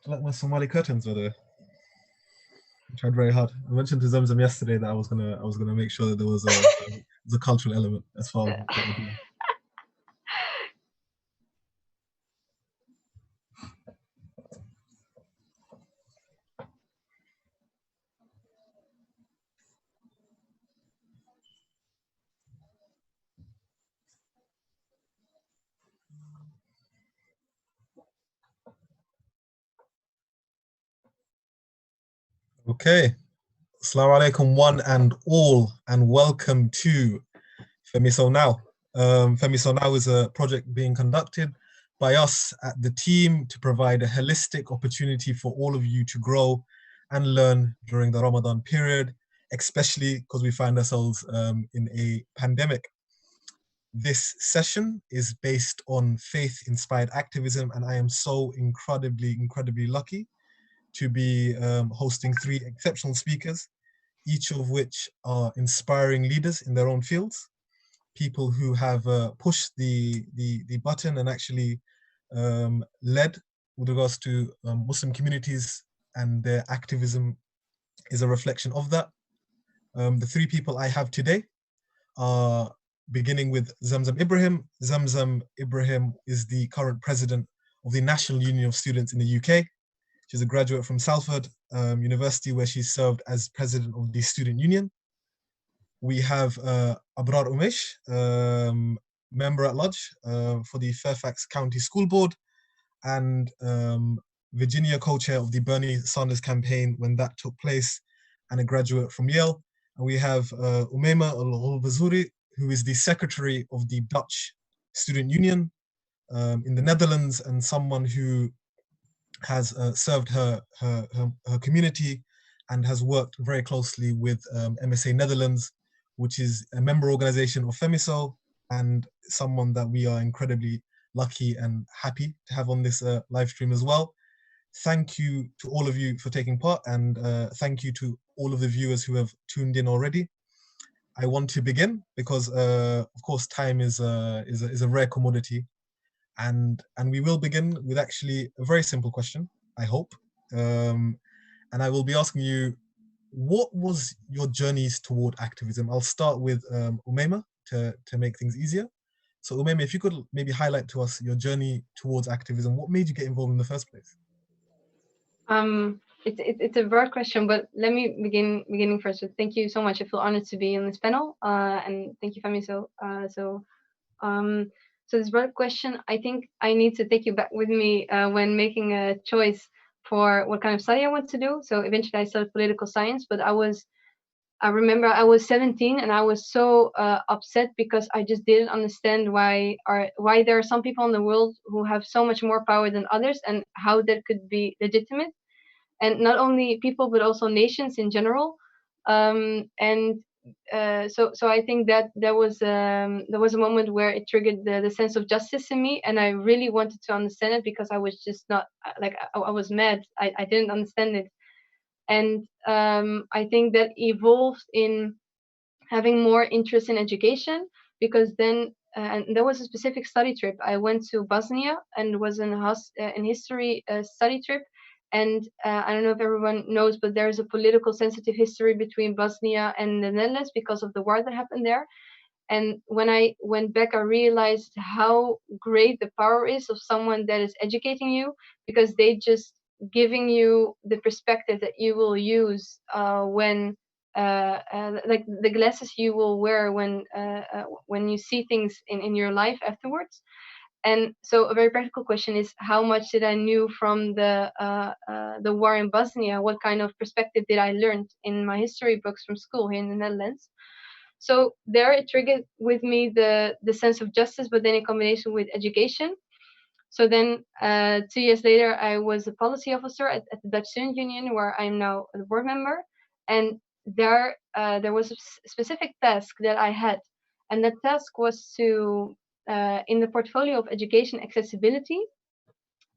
Like my Somali curtains were there. I tried very hard. I mentioned to Zamzam yesterday that I was gonna make sure that there was a cultural element as far as what we're doing. Okay. Assalamu alaikum one and all, and welcome to FEMYSOnow. FEMYSOnow is a project being conducted by us at the team to provide a holistic opportunity for all of you to grow and learn during the Ramadan period, especially because we find ourselves in a pandemic. This session is based on faith-inspired activism, and I am so incredibly lucky to be hosting three exceptional speakers, each of which are inspiring leaders in their own fields, people who have pushed the button and actually led with regards to Muslim communities, and their activism is a reflection of that. The three people I have today are beginning with Zamzam Ibrahim. Zamzam Ibrahim is the current president of the National Union of Students in the UK. She's a graduate from Salford University, where she served as president of the student union. We have Abrar Omeish, member at large for the Fairfax County School Board, and Virginia co-chair of the Bernie Sanders campaign when that took place, and a graduate from Yale. And we have Umaima Al-Ghulbazuri, who is the secretary of the Dutch Student Union in the Netherlands, and someone who has served her community and has worked very closely with MSA Netherlands, which is a member organization of FEMYSO, and someone that we are incredibly lucky and happy to have on this live stream as well. Thank you to all of you for taking part, and thank you to all of the viewers who have tuned in already. I want to begin because, of course, time is a rare commodity, and we will begin with actually a very simple question, I hope. And I will be asking you, what was your journeys toward activism? I'll start with Umaima to make things easier. So Umaima, if you could maybe highlight to us your journey towards activism, what made you get involved in the first place? It's a broad question, but let me beginning first. So thank you so much. I feel honored to be on this panel, and thank you, FEMYSO. So this broad question, I think I need to take you back with me when making a choice for what kind of study I want to do. So eventually, I studied political science, but I remember I was 17 and I was so upset because I just didn't understand why there are some people in the world who have so much more power than others, and how that could be legitimate, and not only people but also nations in general. And so I think that there was a moment where it triggered the sense of justice in me, and I really wanted to understand it because I was just not like I was mad. I didn't understand it, and I think that evolved in having more interest in education, because then and there was a specific study trip. I went to Bosnia and was in history study trip. And I don't know if everyone knows, but there is a political sensitive history between Bosnia and the Netherlands because of the war that happened there. And when I went back, I realized how great the power is of someone that is educating you, because they just giving you the perspective that you will use like the glasses you will wear when you see things in your life afterwards. And so a very practical question is, how much did I knew from the war in Bosnia? What kind of perspective did I learn in my history books from school here in the Netherlands? So there it triggered with me the sense of justice, but then in combination with education. So then 2 years later, I was a policy officer at the Dutch Student Union, where I'm now a board member. And there was a specific task that I had, and that task was to in the portfolio of education accessibility,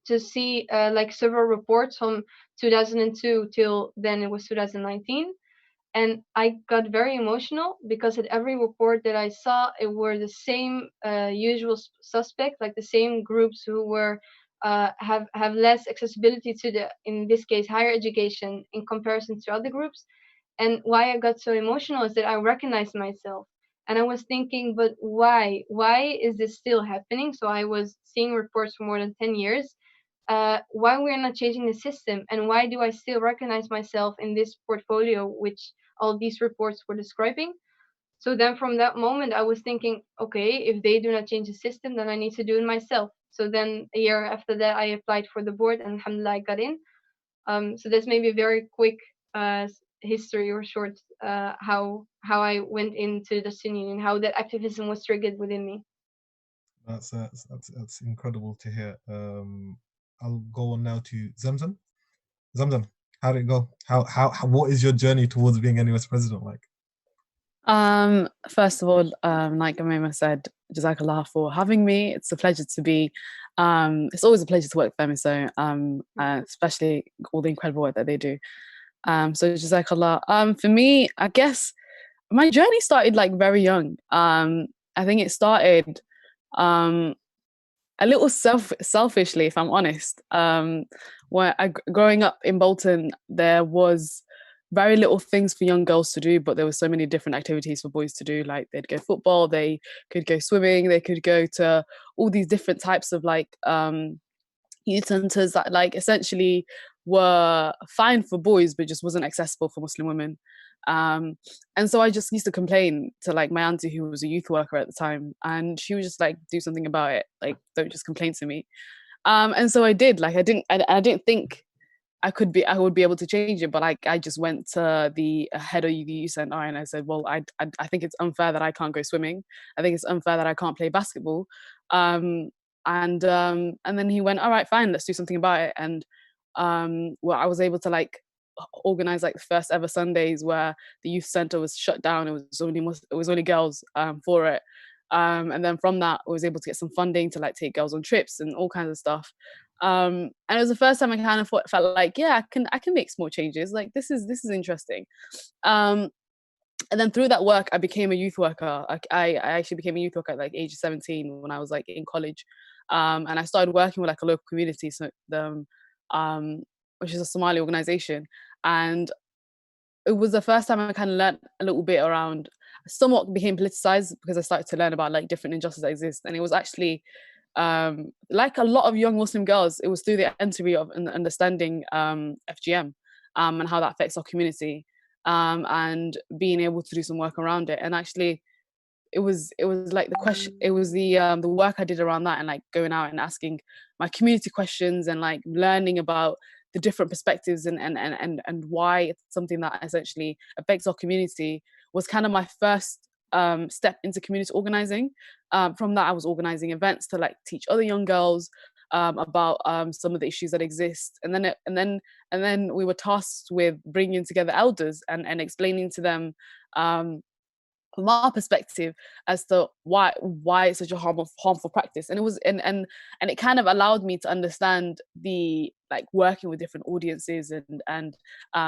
to see like several reports from 2002 till then it was 2019. And I got very emotional because at every report that I saw, it were the same usual suspect, like the same groups who were have less accessibility to the, in this case, higher education in comparison to other groups. And why I got so emotional is that I recognized myself. And I was thinking, but why? Why is this still happening? So I was seeing reports for more than 10 years. Why we're not changing the system? And why do I still recognize myself in this portfolio, which all these reports were describing? So then from that moment, I was thinking, okay, if they do not change the system, then I need to do it myself. So then a year after that, I applied for the board and alhamdulillah, I got in. So that's maybe a very quick history or short how I went into the student union, how that activism was triggered within me. That's incredible to hear. I'll go on now to Zamzam. Zamzam, how did it go? What is your journey towards being NUS president like? First of all, like Omeish said, Jazakallah for having me. It's a pleasure to be. It's always a pleasure to work with FEMYSO, especially all the incredible work that they do. So Jazakallah. For me, I guess my journey started like very young. I think it started a little selfishly, if I'm honest. Growing up in Bolton, there was very little things for young girls to do, but there were so many different activities for boys to do. Like they'd go football, they could go swimming, they could go to all these different types of like youth centers that like essentially were fine for boys but just wasn't accessible for Muslim women. And so I just used to complain to like my auntie, who was a youth worker at the time, and she was just like, do something about it, like don't just complain to me. And so I did. Like I didn't think I would be able to change it, but like I just went to the head of the youth center and I said, well, I think it's unfair that I can't go swimming. I think it's unfair that I can't play basketball. And then he went, all right, fine, let's do something about it. And well, I was able to like organize like the first ever Sundays where the youth center was shut down. It was only girls for it. And then from that, I was able to get some funding to like take girls on trips and all kinds of stuff. And it was the first time I kind of felt like, yeah, I can make small changes. Like this is interesting. And then through that work, I became a youth worker. I actually became a youth worker at like age 17 when I was like in college. And I started working with like a local community, so which is a Somali organization. And it was the first time I kind of learned a little bit around, somewhat became politicized because I started to learn about like different injustices that exist. And it was actually like a lot of young Muslim girls, it was through the entry of understanding FGM and how that affects our community, and being able to do some work around it. And actually it was like the question, it was the work I did around that, and like going out and asking my community questions and like learning about the different perspectives and why it's something that essentially affects our community was kind of my first step into community organizing. From that, I was organizing events to like teach other young girls about some of the issues that exist, and then we were tasked with bringing together elders and explaining to them from our perspective as to why it's such a harmful practice. And it was and it kind of allowed me to understand the like working with different audiences and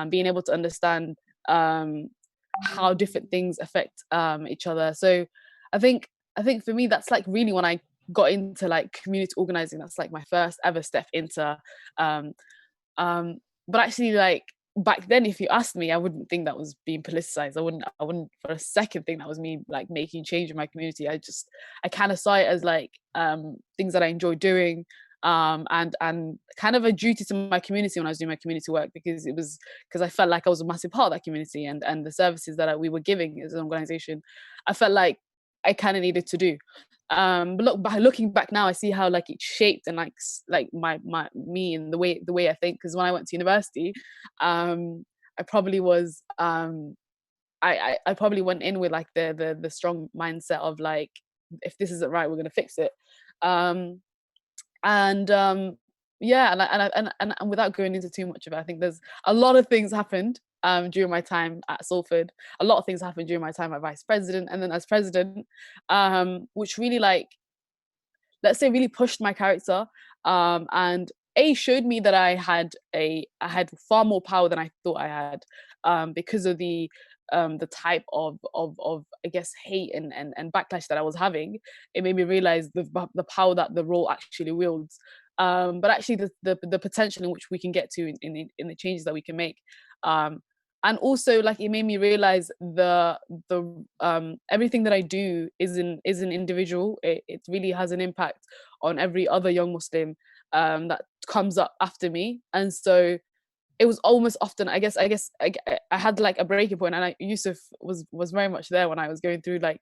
being able to understand how different things affect each other. So I think for me, that's like really when I got into like community organizing. That's like my first ever step into but actually like back then, if you asked me, I wouldn't think that was being politicized. I wouldn't for a second think that was me like making change in my community. I kind of saw it as like things that I enjoy doing, and kind of a duty to my community when I was doing my community work, because I felt like I was a massive part of that community, and the services that we were giving as an organization, I felt like I kind of needed to do. But looking back now, I see how like it shaped and like my me and the way I think. Because when I went to university, I probably was I probably went in with like the strong mindset of like, if this isn't right, we're gonna fix it. Yeah, and without going into too much of it, I think there's a lot of things happened during my time at Salford. A lot of things happened during my time as vice president and then as president, which really like, let's say, really pushed my character, and showed me that I had far more power than I thought I had, because of the type of I guess hate and backlash that I was having. It made me realize the power that the role actually wields. but actually the potential in which we can get to in the changes that we can make. And also, like, it made me realize the everything that I do is an individual. It really has an impact on every other young Muslim that comes up after me. And so it was almost often, I guess I had like a breaking point, and Yusuf was very much there when I was going through like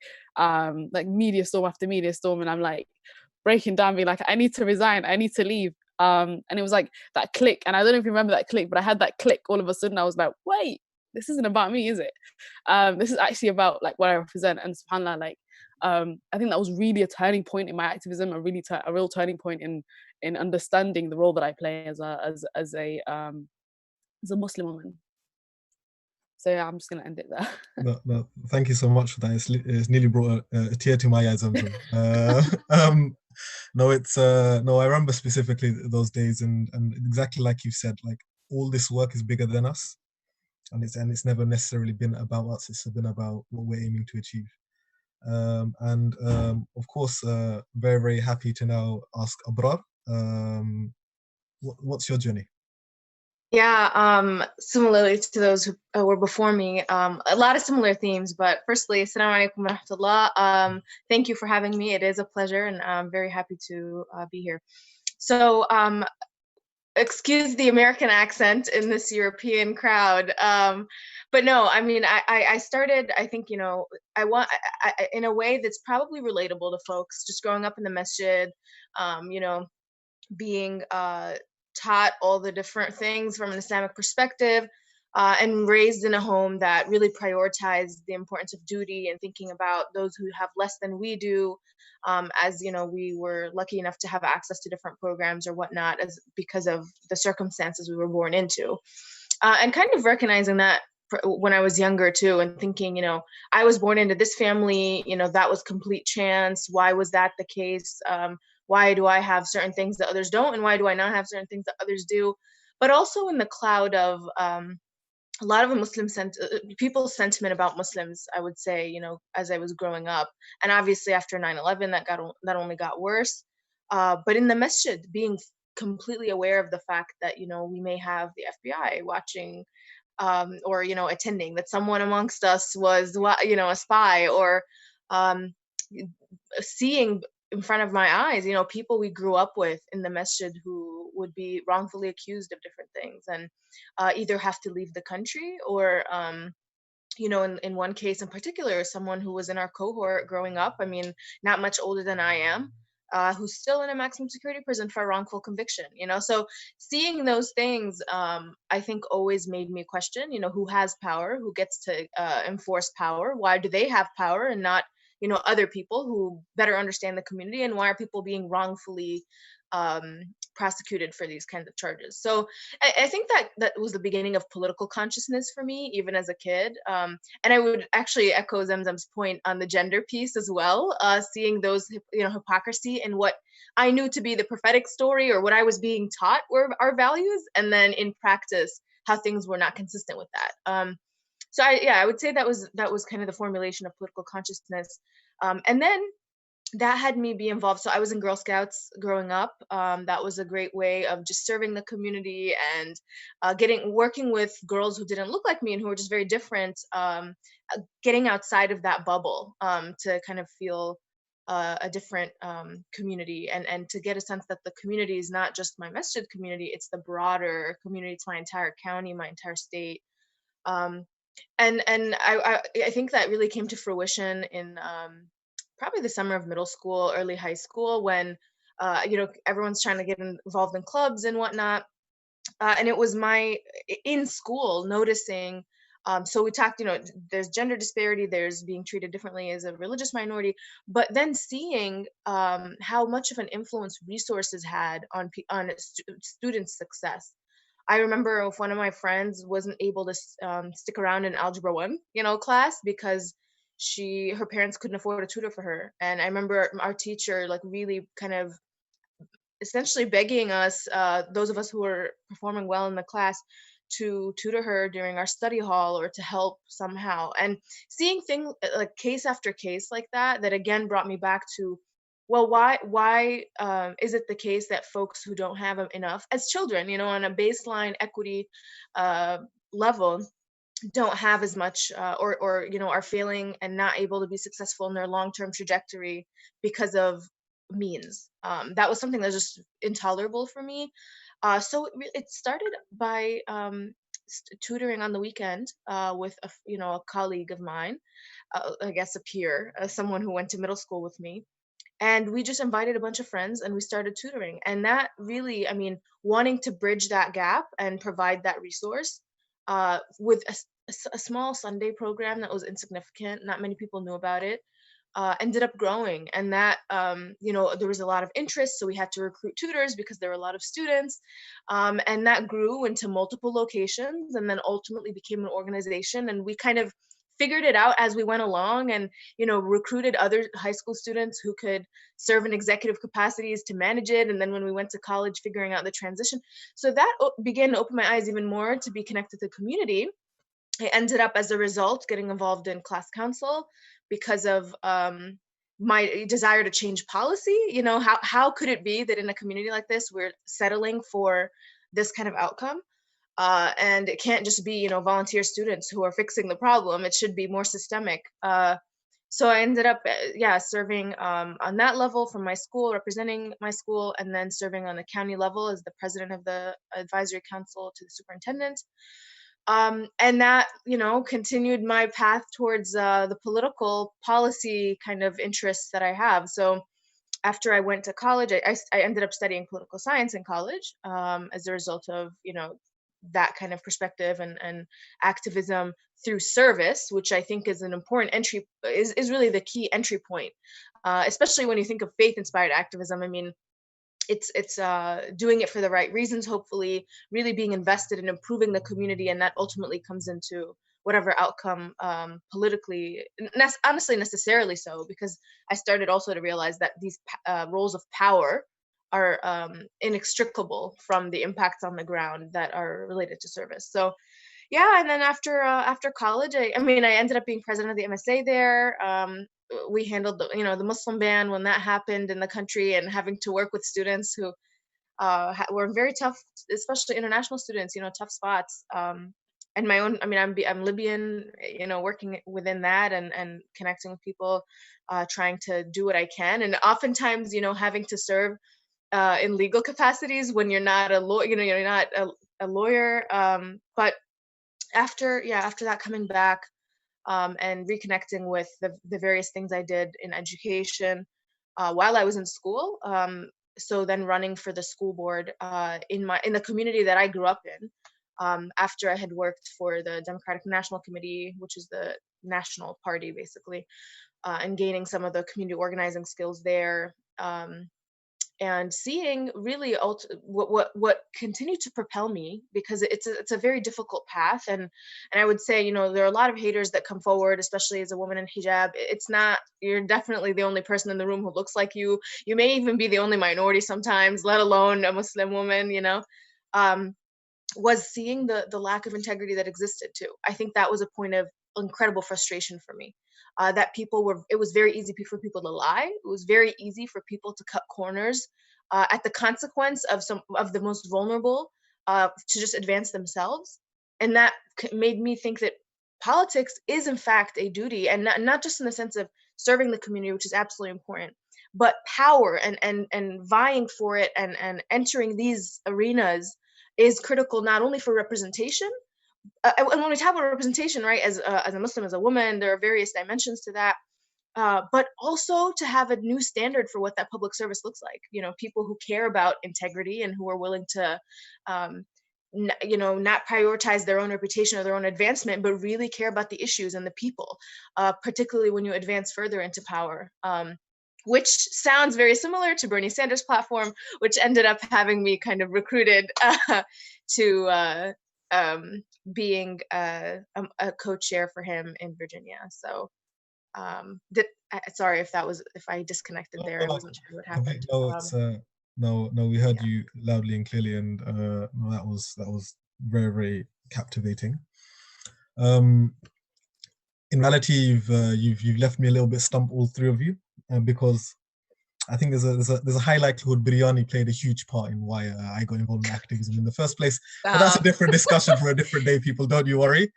media storm after media storm, and I'm like breaking down, being like, I need to resign, I need to leave. And it was like that click, and I don't know if you remember that click, but I had that click all of a sudden. I was like, wait, this isn't about me, is it? This is actually about like what I represent. And subhanAllah, like I think that was really a turning point in my activism, a real turning point in understanding the role that I play as a Muslim woman. So yeah, I'm just gonna end it there. No, thank you so much for that. It's nearly brought a tear to my eyes, Zamzam. No, I remember specifically those days, and exactly like you said, like all this work is bigger than us, and it's never necessarily been about us. It's been about what we're aiming to achieve. Of course, very, very happy to now ask Abrar, what's your journey? Yeah, similarly to those who were before me, a lot of similar themes, but firstly, Assalamu alaikum wa rahmatullah. Thank you for having me. It is a pleasure, and I'm very happy to be here. So, excuse the American accent in this European crowd. But no, I mean, I started, I think, you know, I in a way that's probably relatable to folks, just growing up in the masjid, you know, being taught all the different things from an Islamic perspective, and raised in a home that really prioritized the importance of duty and thinking about those who have less than we do. As you know, we were lucky enough to have access to different programs or whatnot, because of the circumstances we were born into, and kind of recognizing that when I was younger too, and thinking, you know, I was born into this family, you know, that was complete chance. Why was that the case? Why do I have certain things that others don't? And why do I not have certain things that others do? But also in the cloud of a lot of people's sentiment about Muslims, I would say, you know, as I was growing up. And obviously after 9/11, that only got worse. But in the masjid, being completely aware of the fact that, you know, we may have the FBI watching, or, you know, attending, that someone amongst us was, you know, a spy, or seeing in front of my eyes, you know, people we grew up with in the masjid who would be wrongfully accused of different things, and either have to leave the country, or you know, in one case in particular, someone who was in our cohort growing up, I mean, not much older than I am, who's still in a maximum security prison for a wrongful conviction, you know. So seeing those things, I think always made me question, you know, who has power, who gets to enforce power, why do they have power and not, you know, other people who better understand the community, and why are people being wrongfully prosecuted for these kinds of charges. So I think that was the beginning of political consciousness for me, even as a kid. And I would actually echo Zemzem's point on the gender piece as well, seeing those, you know, hypocrisy in what I knew to be the prophetic story, or what I was being taught were our values, and then in practice, how things were not consistent with that. So I would say that was kind of the formulation of political consciousness. And then that had me be involved. So I was in Girl Scouts growing up. That was a great way of just serving the community, and working with girls who didn't look like me and who were just very different, getting outside of that bubble, to kind of feel a different community, and to get a sense that the community is not just my masjid community, it's the broader community, it's my entire county, my entire state. And I think that really came to fruition in probably the summer of middle school, early high school, when you know, everyone's trying to get involved in clubs and whatnot. And it was in school noticing. So we talked, you know, there's gender disparity, there's being treated differently as a religious minority, but then seeing how much of an influence resources had on students' success. I remember if one of my friends wasn't able to stick around in Algebra 1, you know, class, because her parents couldn't afford a tutor for her. And I remember our teacher like really kind of essentially begging us, those of us who were performing well in the class, to tutor her during our study hall, or to help somehow. And seeing things like case after case like that again brought me back to well, why is it the case that folks who don't have enough as children, you know, on a baseline equity level, don't have as much, or you know, are failing and not able to be successful in their long-term trajectory because of means. That was something that was just intolerable for me. So it started by tutoring on the weekend with you know, a colleague of mine, I guess a peer, someone who went to middle school with me, and we just invited a bunch of friends and we started tutoring. And that really, I mean, wanting to bridge that gap and provide that resource with a small Sunday program that was insignificant, not many people knew about it, ended up growing. And that, you know, there was a lot of interest, so we had to recruit tutors because there were a lot of students, and that grew into multiple locations and then ultimately became an organization. And we kind of figured it out as we went along, and you know, recruited other high school students who could serve in executive capacities to manage it. And then when we went to college, figuring out the transition. So that began to open my eyes even more to be connected to the community. I ended up, as a result, getting involved in class council because of my desire to change policy. You know, how could it be that in a community like this we're settling for this kind of outcome? And it can't just be, you know, volunteer students who are fixing the problem. It should be more systemic. So I ended up, yeah, serving on that level from my school, representing my school, and then serving on the county level as the president of the advisory council to the superintendent. And that, you know, continued my path towards the political policy kind of interests that I have. So after I went to college, I ended up studying political science in college, as a result of, you know, that kind of perspective and activism through service, which I think is an important entry, is really the key entry point, especially when you think of faith-inspired activism. I mean, it's doing it for the right reasons, hopefully, really being invested in improving the community, and that ultimately comes into whatever outcome, politically, honestly, necessarily so, because I started also to realize that these roles of power are inextricable from the impacts on the ground that are related to service. So yeah, and then after college, I mean, I ended up being president of the MSA there. We handled the, you know, the Muslim ban when that happened in the country, and having to work with students who were very tough, especially international students, you know, tough spots. And my own, I mean, I'm Libyan, you know, working within that, and connecting with people, trying to do what I can, and oftentimes, you know, having to serve in legal capacities when you're not a lawyer, you know, you're not a lawyer. But after that, coming back, and reconnecting with the various things I did in education while I was in school. So then running for the school board in the community that I grew up in, after I had worked for the Democratic National Committee, which is the national party basically, and gaining some of the community organizing skills there. And seeing really what continued to propel me, because it's a very difficult path, and I would say, you know, there are a lot of haters that come forward, especially as a woman in hijab. It's not, you're definitely the only person in the room who looks like you. You may even be the only minority sometimes, let alone a Muslim woman, you know. Was seeing the lack of integrity that existed too. I think that was a point of incredible frustration for me. That it was very easy for people to lie. It was very easy for people to cut corners at the consequence of some of the most vulnerable, to just advance themselves. And that made me think that politics is in fact a duty, and not just in the sense of serving the community, which is absolutely important, but power and vying for it, and entering these arenas is critical, not only for representation, and when we talk about representation, right, as a Muslim, as a woman, there are various dimensions to that, but also to have a new standard for what that public service looks like. You know, people who care about integrity and who are willing to, you know, not prioritize their own reputation or their own advancement, but really care about the issues and the people, particularly when you advance further into power. Which sounds very similar to Bernie Sanders' platform, which ended up having me kind of recruited to being a co-chair for him in Virginia. So sorry if I disconnected there. I wasn't sure what happened. No, it's no, we heard you loudly and clearly, and no, that was very, very captivating. In reality, you've left me a little bit stumped, all three of you, because I think there's a high likelihood biryani played a huge part in why I got involved in activism in the first place. But that's a different discussion for a different day, people. Don't you worry.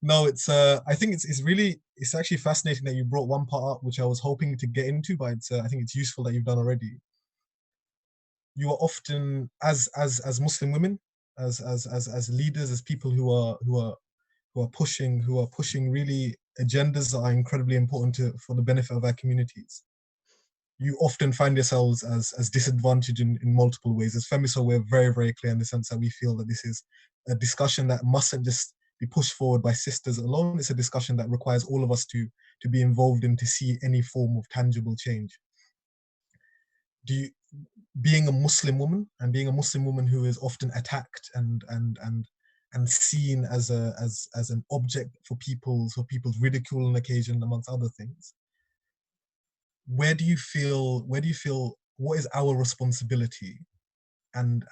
No, it's I think it's actually fascinating that you brought one part up, which I was hoping to get into, but I think it's useful that you've done already. You are often as Muslim women, as leaders, as people who are pushing really agendas that are incredibly important for the benefit of our communities. You often find yourselves as disadvantaged in multiple ways. As FEMYSO, we're very, very clear in the sense that we feel that this is a discussion that mustn't just be pushed forward by sisters alone. It's a discussion that requires all of us to be involved in to see any form of tangible change. Being a Muslim woman, and being a Muslim woman who is often attacked and seen as an object for people's ridicule on occasion, amongst other things, where do you feel what is our responsibility and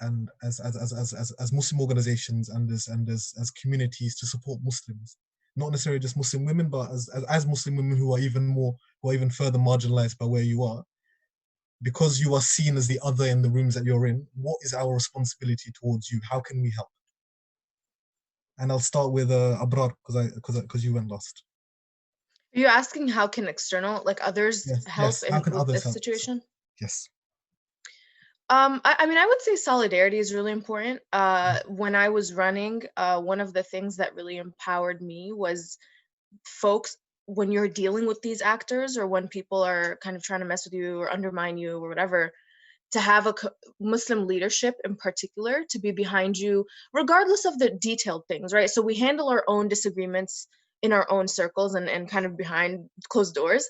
as Muslim organizations and as communities to support Muslims, not necessarily just Muslim women, but as Muslim women who are even further marginalized by where you are, because you are seen as the other in the rooms that you're in? What is our responsibility towards you? How can we help? And I'll start with Abrar, because you went last. Are you asking how can external, like others, help with this situation? Yes. I mean, I would say solidarity is really important. When I was running, one of the things that really empowered me was folks, when you're dealing with these actors, or when people are kind of trying to mess with you or undermine you or whatever, to have a Muslim leadership in particular to be behind you, regardless of the detailed things, right? So we handle our own disagreements in our own circles and kind of behind closed doors.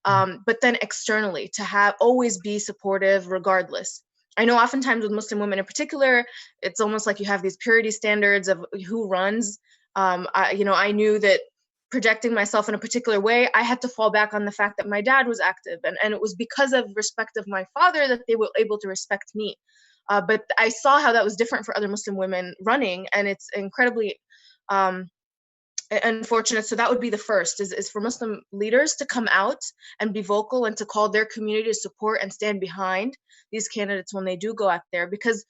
But then externally, to always be supportive regardless. I know oftentimes with Muslim women in particular, it's almost like you have these purity standards of who runs. I knew that projecting myself in a particular way, I had to fall back on the fact that my dad was active. And it was because of respect of my father that they were able to respect me. But I saw how that was different for other Muslim women running, and it's incredibly unfortunate. So that would be the first, is for Muslim leaders to come out and be vocal and to call their community to support and stand behind these candidates when they do go out there. Because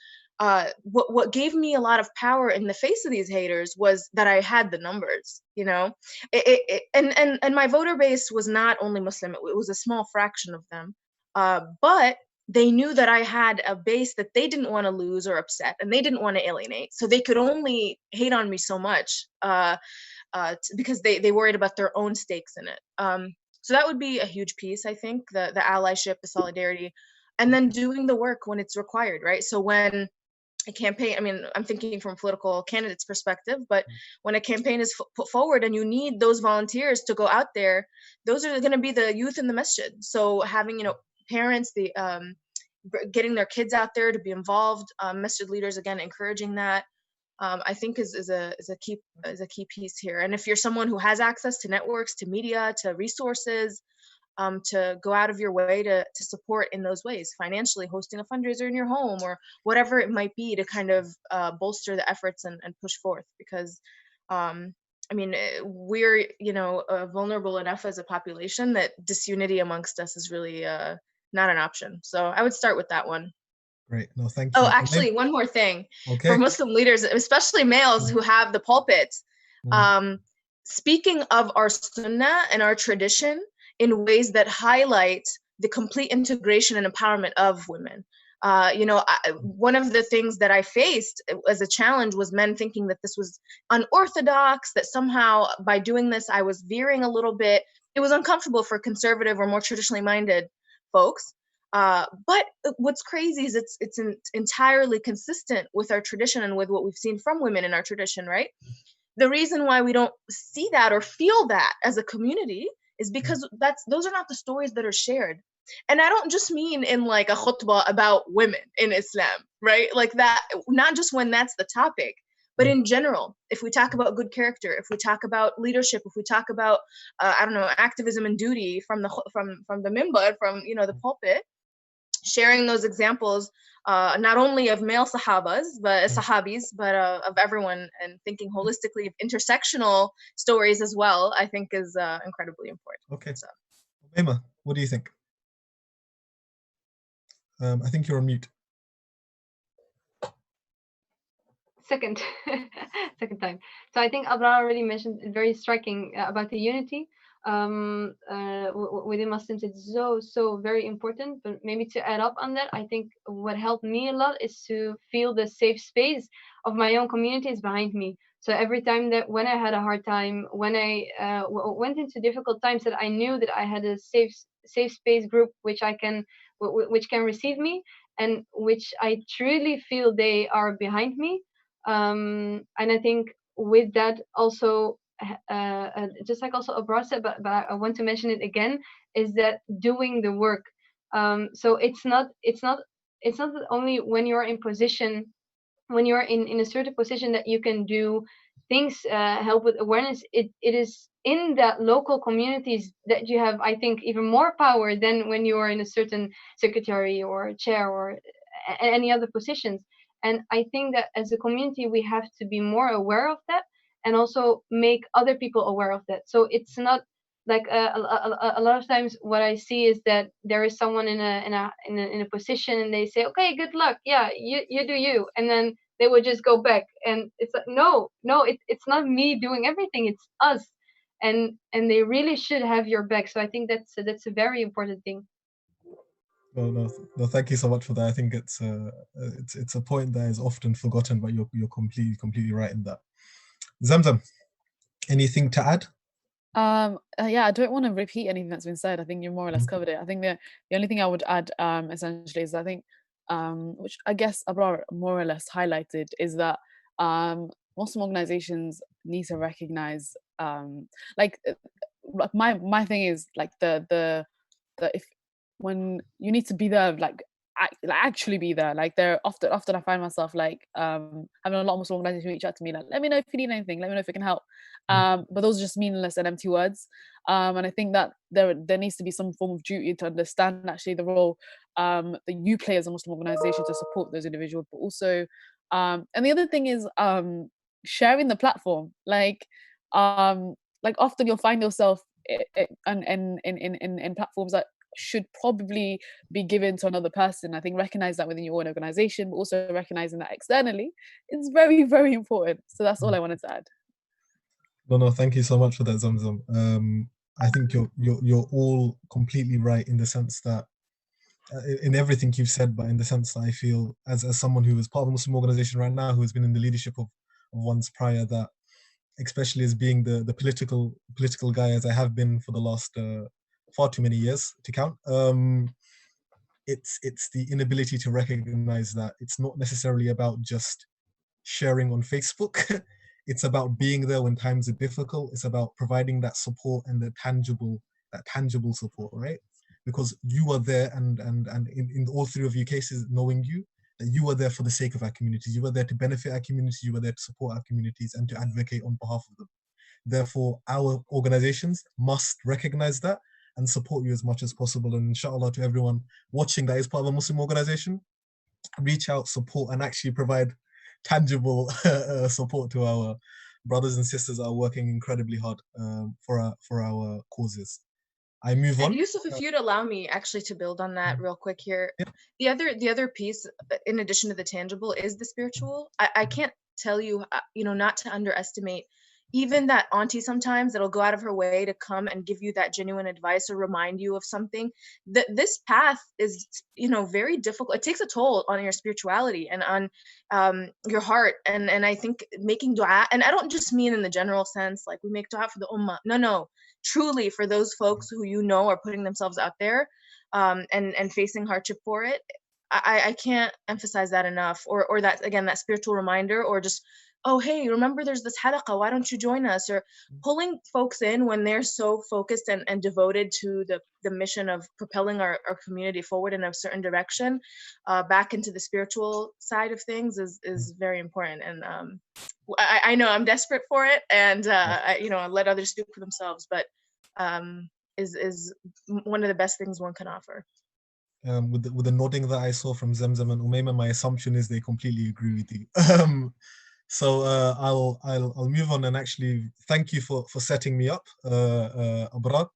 what gave me a lot of power in the face of these haters was that I had the numbers, and my voter base was not only Muslim, it was a small fraction of them, but they knew that I had a base that they didn't want to lose or upset, and they didn't want to alienate, so they could only hate on me so much because they worried about their own stakes in it. So that would be a huge piece, I think, the allyship, the solidarity, and then doing the work when it's required, right? So when a campaign, I mean, I'm thinking from a political candidate's perspective, but when a campaign is put forward and you need those volunteers to go out there, those are going to be the youth in the masjid. So having, parents, getting their kids out there to be involved, masjid leaders, again, encouraging that, I think is a key piece here. And if you're someone who has access to networks, to media, to resources, to go out of your way to support in those ways, financially, hosting a fundraiser in your home or whatever it might be, to kind of bolster the efforts and push forth. Because I mean, we're vulnerable enough as a population that disunity amongst us is really not an option. So I would start with that one. Great. No, thank you. Oh, actually, one more thing. Okay. For Muslim leaders, especially males who have the pulpits, speaking of our sunnah and our tradition in ways that highlight the complete integration and empowerment of women. One of the things that I faced as a challenge was men thinking that this was unorthodox, that somehow by doing this, I was veering a little bit. It was uncomfortable for conservative or more traditionally minded folks. But what's crazy is it's entirely consistent with our tradition and with what we've seen from women in our tradition, right? The reason why we don't see that or feel that as a community is because those are not the stories that are shared. And I don't just mean in like a khutbah about women in Islam, right? Like that, not just when that's the topic, but in general, if we talk about good character, if we talk about leadership, if we talk about, activism and duty from the minbar, from, the pulpit, sharing those examples, not only of male sahabis, but of everyone, and thinking holistically of intersectional stories as well, I think is incredibly important. Okay. So. Emma, what do you think? I think you're on mute. Second second time. So I think Abrar already mentioned very striking about the unity within Muslims. It's so very important. But maybe to add up on that, I think what helped me a lot is to feel the safe space of my own community is behind me. So every time that when I had a hard time, when I went into difficult times, that I knew that I had a safe space group which can receive me, and which I truly feel they are behind me. And I think with that also, just like also Abrar said, but I want to mention it again, is that doing the work. So it's not that only when you're in position, when you're in a certain position that you can do things, help with awareness. It is in that local communities that you have, I think, even more power than when you are in a certain secretary or chair or any other positions. And I think that as a community we have to be more aware of that, and also make other people aware of that. So it's not like a lot of times what I see is that there is someone in a position, and they say, okay, good luck, yeah, you do you, and then they would just go back. And it's like, no, it's not me doing everything, it's us. And they really should have your back. So I think that's a very important thing. No, thank you so much for that. I think it's a point that is often forgotten, but you're completely right in that. Zamzam, anything to add? Yeah, I don't want to repeat anything that's been said. I think you more or less covered it. I think the only thing I would add essentially is, I think which I guess Abrar more or less highlighted, is that Muslim organizations need to recognize like my thing is like the if when you need to be there, like actually be there. Like there often I find myself like having a lot of Muslim organizations reach out to me like, let me know if you need anything, let me know if I can help. But those are just meaningless and empty words. And I think that there needs to be some form of duty to understand actually the role that you play as a Muslim organization to support those individuals, but also and the other thing is sharing the platform. Like often you'll find yourself in platforms that should probably be given to another person. I think recognize that within your own organization, but also recognizing that externally is very, very important. So that's all I wanted to add. No, thank you so much for that, Zamzam. I think you're all completely right in the sense that in everything you've said, but in the sense that I feel as someone who is part of a Muslim organization right now, who has been in the leadership of ones prior, that especially as being the political guy as I have been for the last far too many years to count, it's the inability to recognize that it's not necessarily about just sharing on Facebook. It's about being there when times are difficult. It's about providing that support and that tangible support, right? Because you are there, and in all three of your cases, knowing you, that you are there for the sake of our communities. You are there to benefit our communities. You are there to support our communities and to advocate on behalf of them. Therefore, our organizations must recognize that and support you as much as possible. And inshallah, to everyone watching that is part of a Muslim organization, reach out, support, and actually provide tangible support to our brothers and sisters that are working incredibly hard for our causes. I move on. Yusuf, if you'd allow me actually to build on that real quick here. Yeah. The other piece, in addition to the tangible, is the spiritual. I can't tell you, not to underestimate even that auntie sometimes that'll go out of her way to come and give you that genuine advice or remind you of something. This path is, very difficult. It takes a toll on your spirituality and on your heart. And I think making dua, and I don't just mean in the general sense, like we make dua for the ummah. No, truly for those folks who are putting themselves out there and facing hardship for it. I can't emphasize that enough, or that, again, that spiritual reminder, or just, oh, hey, remember there's this halaqah, why don't you join us? Or pulling folks in when they're so focused and devoted to the mission of propelling our community forward in a certain direction, back into the spiritual side of things is very important. And I know I'm desperate for it, and I let others speak for themselves, but is one of the best things one can offer. With the nodding that I saw from Zamzam and Umayma, my assumption is they completely agree with you. So I'll move on, and actually thank you for setting me up, Abrar.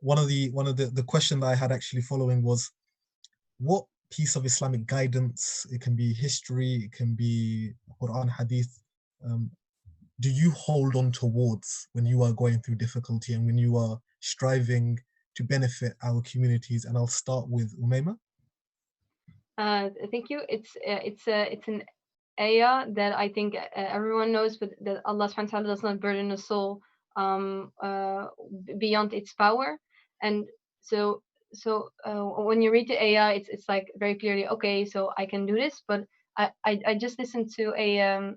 One of the question that I had actually following was, what piece of Islamic guidance, it can be history, it can be Quran, Hadith, do you hold on towards when you are going through difficulty and when you are striving to benefit our communities? And I'll start with Umayma. Thank you. It's an ayah that I think everyone knows, but that Allah subhanahu wa ta'ala does not burden a soul beyond its power. And so when you read the ayah, it's like very clearly, okay, so I can do this. But I just listened to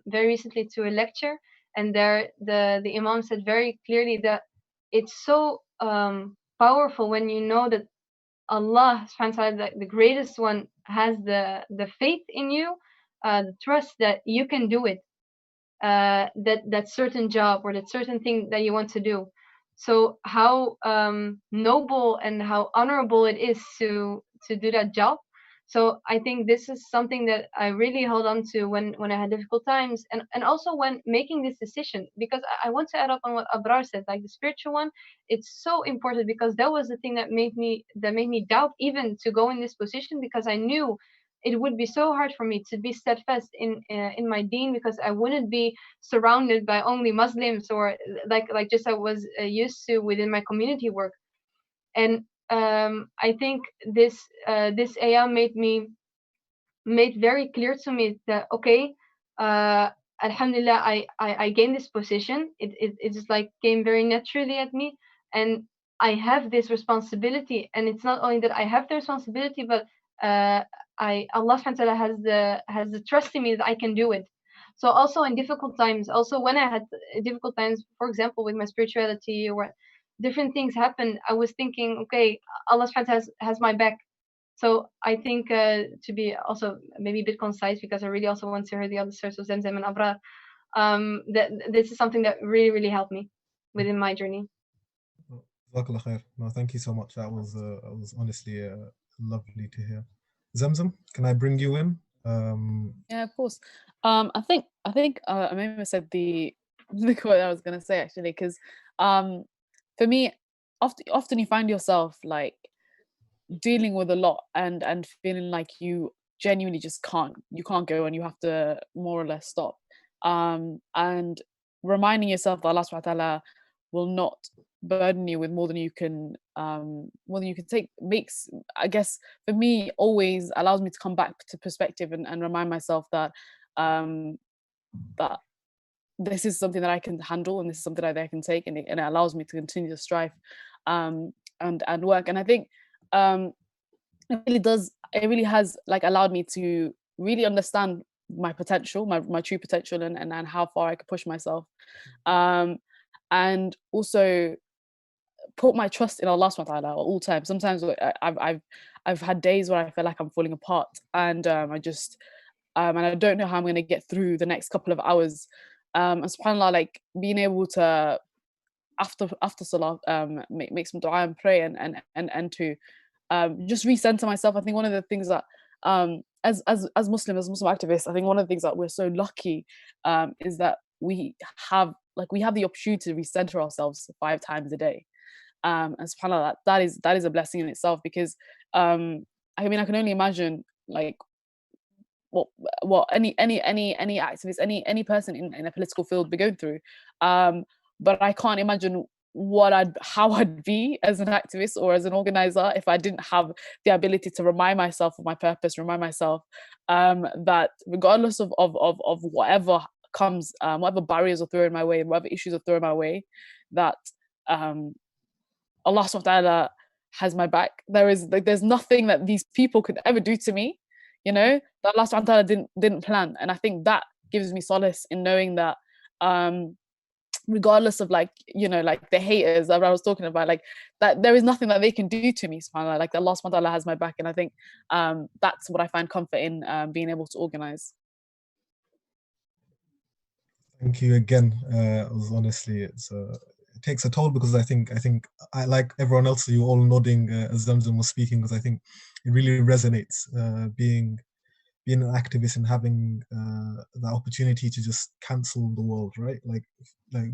very recently to a lecture, and there the imam said very clearly that it's so powerful when you know that Allah subhanahu wa ta'ala, the greatest one, has the faith in you, the trust that you can do it, that certain job or that certain thing that you want to do. So how noble and how honorable it is to do that job. So I think this is something that I really hold on to when I had difficult times, and also when making this decision, because I want to add up on what Abrar said, like the spiritual one. It's so important because that was the thing that made me doubt even to go in this position, because I knew it would be so hard for me to be steadfast in my deen, because I wouldn't be surrounded by only Muslims, or like just I was used to within my community work. And I think this ayah made very clear to me that, okay, alhamdulillah, I gained this position. It just like came very naturally at me, and I have this responsibility. And it's not only that I have the responsibility, but Allah subhanahu wa ta'ala has the trust in me that I can do it. So also in difficult times, also when I had difficult times, for example, with my spirituality or different things happen, I was thinking, okay, Allah subhanahu wa ta'ala has my back. So I think to be also maybe a bit concise, because I really also want to hear the other sources of Zemzem and Abrar, that this is something that really, really helped me within my journey. Jazakallah khair. No, thank you so much. That was honestly lovely to hear. Zemzem, can I bring you in? Yeah, of course. I think Amima said the quote I was gonna say, actually, because for me, often you find yourself like dealing with a lot and feeling like you genuinely just can't go, and you have to more or less stop, and reminding yourself that Allah subhanahu wa ta'ala will not burden you with more than you can take, makes, I guess, for me, always allows me to come back to perspective and remind myself that that this is something that I can handle, and this is something that I can take, and it allows me to continue to strive and work. And I think it really has like allowed me to really understand my potential, my true potential, and how far I could push myself, and also put my trust in Allah subhanahu wa ta'ala at all times. Sometimes I've had days where I feel like I'm falling apart, and I just and I don't know how I'm going to get through the next couple of hours, and subhanallah, like being able to after salah make some dua and pray and to just recenter myself. I think one of the things that as Muslim activists, I think one of the things that we're so lucky is that we have the opportunity to recenter ourselves 5 times a day, and subhanallah, that is a blessing in itself, because I mean, I can only imagine like what any activist, any person in a political field be going through, but I can't imagine how I'd be as an activist or as an organizer if I didn't have the ability to remind myself of my purpose, remind myself that regardless of whatever comes, whatever barriers are thrown my way, whatever issues are thrown my way, that Allah subhanahu wa ta'ala has my back. There's nothing that these people could ever do to me, that Allah subhanahu wa ta'ala didn't plan. And I think that gives me solace in knowing that regardless of like the haters that I was talking about, like that there is nothing that they can do to me, subhanAllah. Like Allah subhanahu wa ta'ala has my back. And I think that's what I find comfort in being able to organize. Thank you again. Honestly, it takes a toll, because I think I, like everyone else, you all nodding as Zamzam was speaking, because I think it really resonates, being an activist and having the opportunity to just cancel the world, right? Like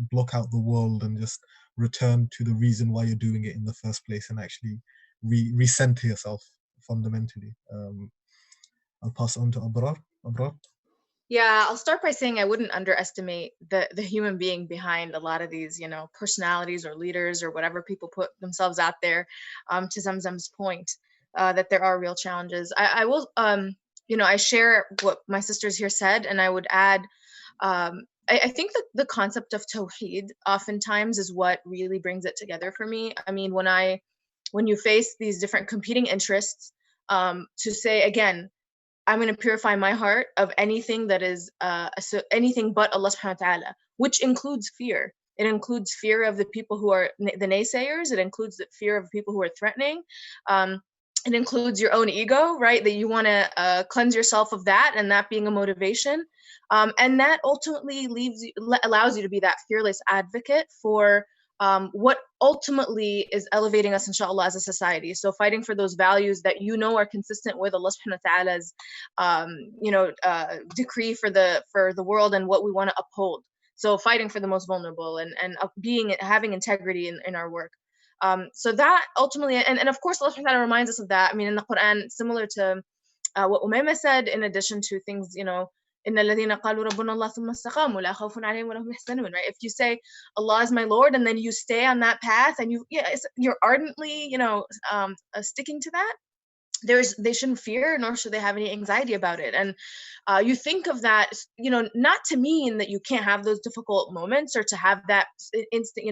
block out the world and just return to the reason why you're doing it in the first place, and actually recenter yourself fundamentally. I'll pass on to Abrar. Abrar? Yeah, I'll start by saying I wouldn't underestimate the human being behind a lot of these, personalities or leaders or whatever people put themselves out there. To Zamzam's point, that there are real challenges. I will, I share what my sisters here said, and I would add, I think that the concept of Tawheed oftentimes is what really brings it together for me. I mean, when you face these different competing interests, to say again, I'm going to purify my heart of anything that is anything but Allah subhanahu wa ta'ala, which includes fear. It includes fear of the people who are the naysayers. It includes the fear of people who are threatening. It includes your own ego, right? That you want to cleanse yourself of that, and that being a motivation. And that ultimately allows you to be that fearless advocate for what ultimately is elevating us, inshallah, as a society. So fighting for those values that are consistent with Allah subhanahu wa ta'ala's, decree for the world and what we want to uphold. So fighting for the most vulnerable and having integrity in our work. So that ultimately, and of course, Allah subhanahu wa ta'ala reminds us of that. I mean, in the Quran, similar to what Omeish said, in addition to things, إن الذين قالوا ربنا الله ثم استقاموا لا خوف عليهم ولا هم يحزنون, right? If you say Allah is my Lord and then you stay on that path and you're ardently sticking to that, they shouldn't fear, nor should they have any anxiety about it. And you think of that, not to mean that you can't have those difficult moments or to have that instant,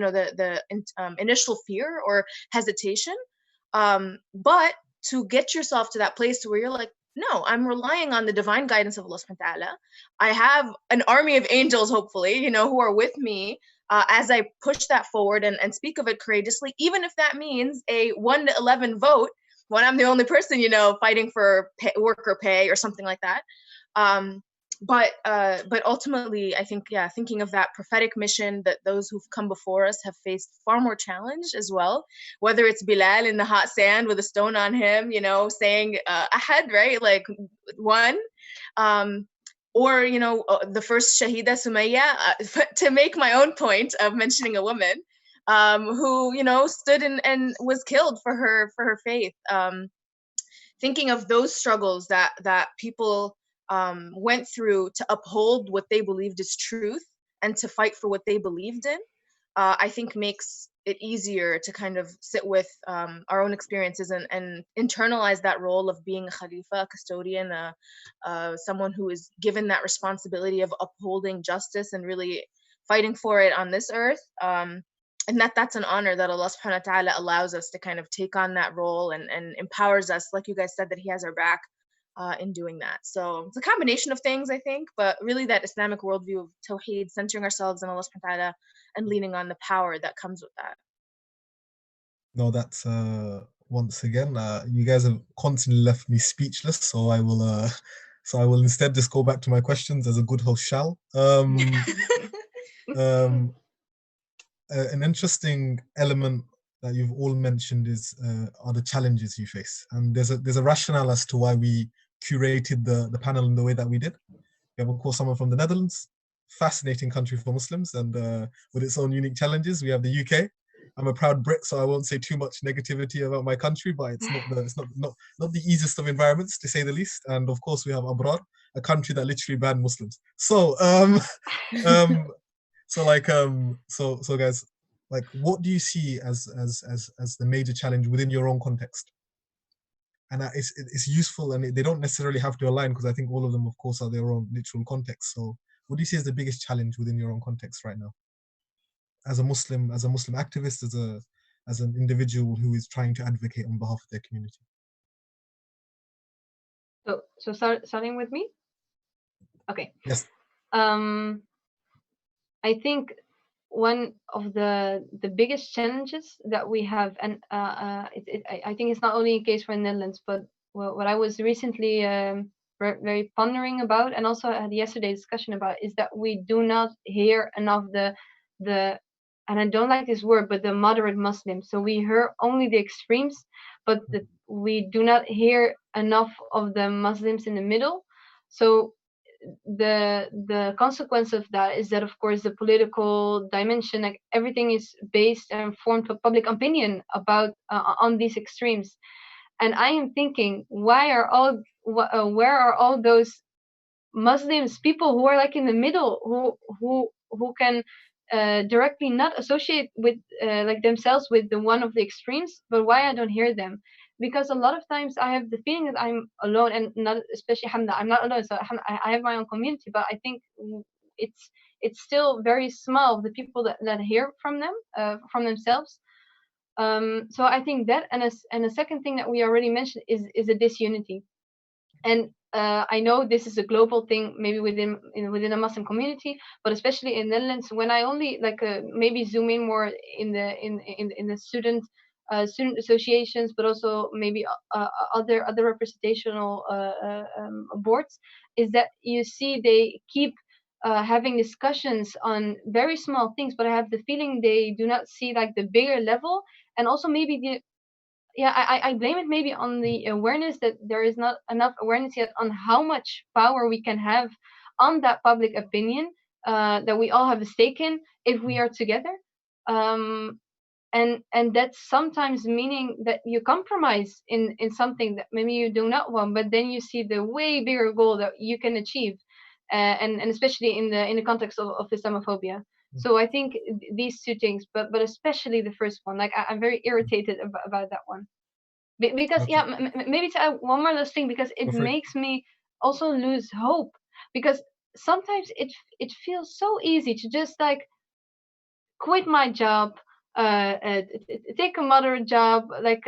initial fear or hesitation, but to get yourself to that place where you're like, no, I'm relying on the divine guidance of Allah subhanahu wa ta'ala. I have an army of angels, hopefully, who are with me as I push that forward and speak of it courageously, even if that means a 1-11 vote when I'm the only person, fighting for worker pay or something like that. But ultimately, I think, thinking of that prophetic mission that those who've come before us have faced far more challenge as well, whether it's Bilal in the hot sand with a stone on him, saying Ahad, right? Like one, or, the first Shahida Sumayya, to make my own point of mentioning a woman who, stood and was killed for her faith. Thinking of those struggles that people went through to uphold what they believed is truth and to fight for what they believed in, I think makes it easier to kind of sit with our own experiences and internalize that role of being a khalifa, a custodian, someone who is given that responsibility of upholding justice and really fighting for it on this earth. And that's an honor that Allah subhanahu wa ta'ala allows us to kind of take on that role and empowers us, like you guys said, that He has our back in doing that. So it's a combination of things, I think, but really that Islamic worldview of Tawheed, centering ourselves in Allah subhanahu wa ta'ala and leaning on the power that comes with that. No, that's once again, you guys have constantly left me speechless, so I will instead just go back to my questions as a good host shall. An interesting element that you've all mentioned are the challenges you face, and there's a rationale as to why we curated the panel in the way that we did. We have, of course, someone from the Netherlands, fascinating country for Muslims, and with its own unique challenges. We have the UK. I'm a proud Brit, so I won't say too much negativity about my country, but it's not the easiest of environments, to say the least. And of course, we have Abrar, a country that literally banned Muslims. So So guys, like, what do you see as the major challenge within your own context? And it's useful, and they don't necessarily have to align, because I think all of them, of course, are their own literal context. So what do you see as the biggest challenge within your own context right now? As a Muslim activist, as an individual who is trying to advocate on behalf of their community. So starting with me? Okay. Yes. I think one of the biggest challenges that we have, and I think it's not only a case for the Netherlands, but what I was recently very pondering about, and also had yesterday's discussion about, is that we do not hear enough the and I don't like this word, but the moderate Muslims. So we hear only the extremes, but we do not hear enough of the Muslims in the middle. So the consequence of that is that, of course, the political dimension, like everything is based and formed for public opinion about on these extremes. And I am thinking, why are all where are all those Muslims, people who are like in the middle, who can directly not associate with like themselves with the one of the extremes, but why I don't hear them? Because a lot of times I have the feeling that I'm alone, and not especially Hamda. I'm not alone, so I have my own community, but I think it's still very small, the people that hear from them, from themselves. So I think that, and a second thing that we already mentioned is a disunity. And I know this is a global thing, maybe within a Muslim community, but especially in Netherlands, when I only like maybe zoom in more in the student associations, but also maybe other representational boards, is that you see they keep having discussions on very small things, but I have the feeling they do not see like the bigger level, and also maybe the yeah, I blame it maybe on the awareness that there is not enough awareness yet on how much power we can have on that public opinion, that we all have a stake in if we are together. Um, and that's sometimes meaning that you compromise in something that maybe you do not want, but then you see the way bigger goal that you can achieve, and especially in the context of Islamophobia. So I think these two things, but especially the first one, like I'm very irritated about that one. Because Okay, maybe to add one more last thing, because go it for it. makes me also lose hope, because sometimes it feels so easy to just like quit my job, take a moderate job, like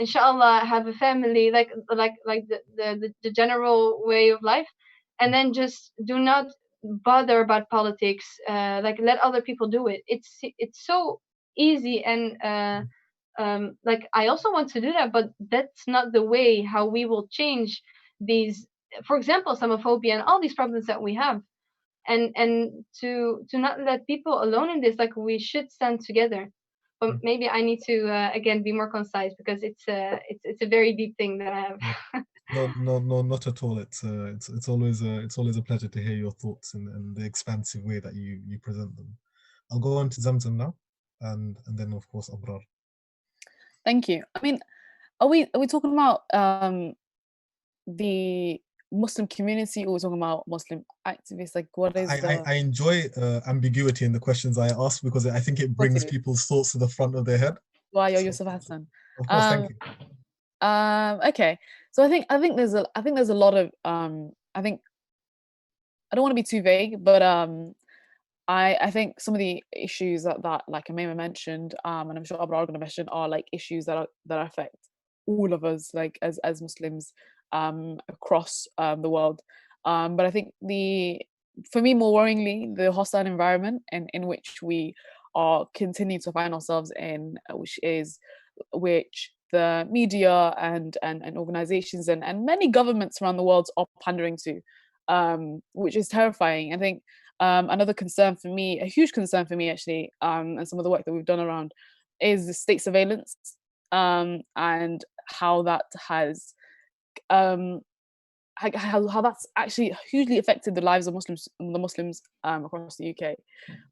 inshallah have a family, like the general way of life, and then just do not bother about politics, like let other people do it. It's so easy, and like I also want to do that, but that's not the way how we will change these, for example, Islamophobia and all these problems that we have. And to not let people alone in this, like we should stand together. But Mm. maybe I need to again be more concise, because it's a very deep thing that I have. Yeah. No, no, no, not at all. It's always a pleasure to hear your thoughts and the expansive way that you present them. I'll go on to Zamzam now, and then of course Abrar. Thank you. I mean, are we talking about the Muslim community, or we're talking about Muslim activists? Like, what is I enjoy ambiguity in the questions I ask, because I think it brings totally people's thoughts to the front of their head. why you're So, Yusuf Hassan? of course, thank Um, you. okay. So I think there's a lot of I think I don't want to be too vague, but I think some of the issues that like Amema mentioned, and I'm sure Abrar are going to mention, are like issues that affect all of us, like as Muslims across the world. But I think for me, more worryingly, the hostile environment in which we are continuing to find ourselves in, which the media and organizations and many governments around the world are pandering to, which is terrifying. I think another concern for me, a huge concern for me actually, and some of the work that we've done around, is the state surveillance, and how that has how that's actually hugely affected the lives of the Muslims across the UK,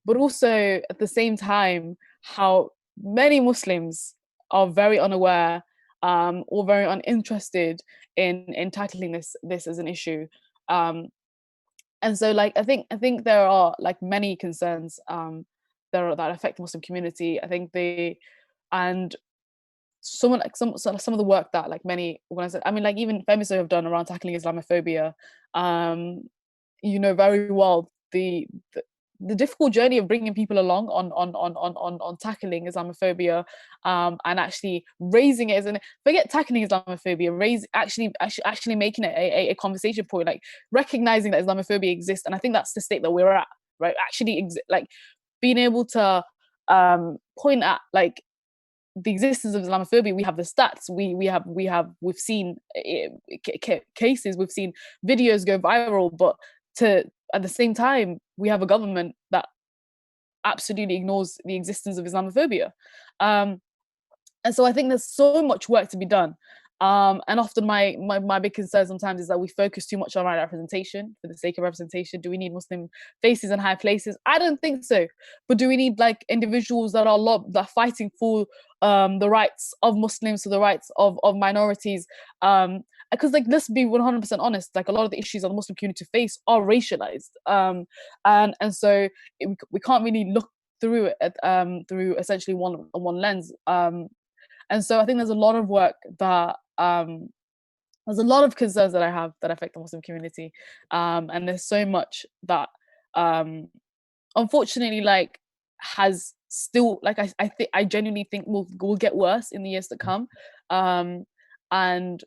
but also at the same time how many Muslims are very unaware, or very uninterested in tackling this as an issue. And so like I think there are like many concerns that affect the Muslim community. I think and some of the work that like many organizations, I mean, like even FEMYSO have done around tackling Islamophobia, very well the difficult journey of bringing people along on tackling Islamophobia, and actually raising it as forget tackling Islamophobia, actually making it a conversation point, like recognizing that Islamophobia exists. And I think that's the state that we're at, right? Actually like being able to point at like the existence of Islamophobia. We have the stats. We've seen cases. We've seen videos go viral. But at the same time, we have a government that absolutely ignores the existence of Islamophobia. And so I think there's so much work to be done. And often my big concern sometimes is that we focus too much on our representation for the sake of representation. Do we need Muslim faces in high places? I don't think so. But do we need like individuals that are fighting for the rights of Muslims, for the rights of minorities? And because like let's be 100% honest, like a lot of the issues that the Muslim community face are racialized, and so we can't really look through it through essentially one lens, and so I think there's a lot of work that there's a lot of concerns that I have that affect the Muslim community, and there's so much that unfortunately like has still, like I genuinely think will get worse in the years to come, and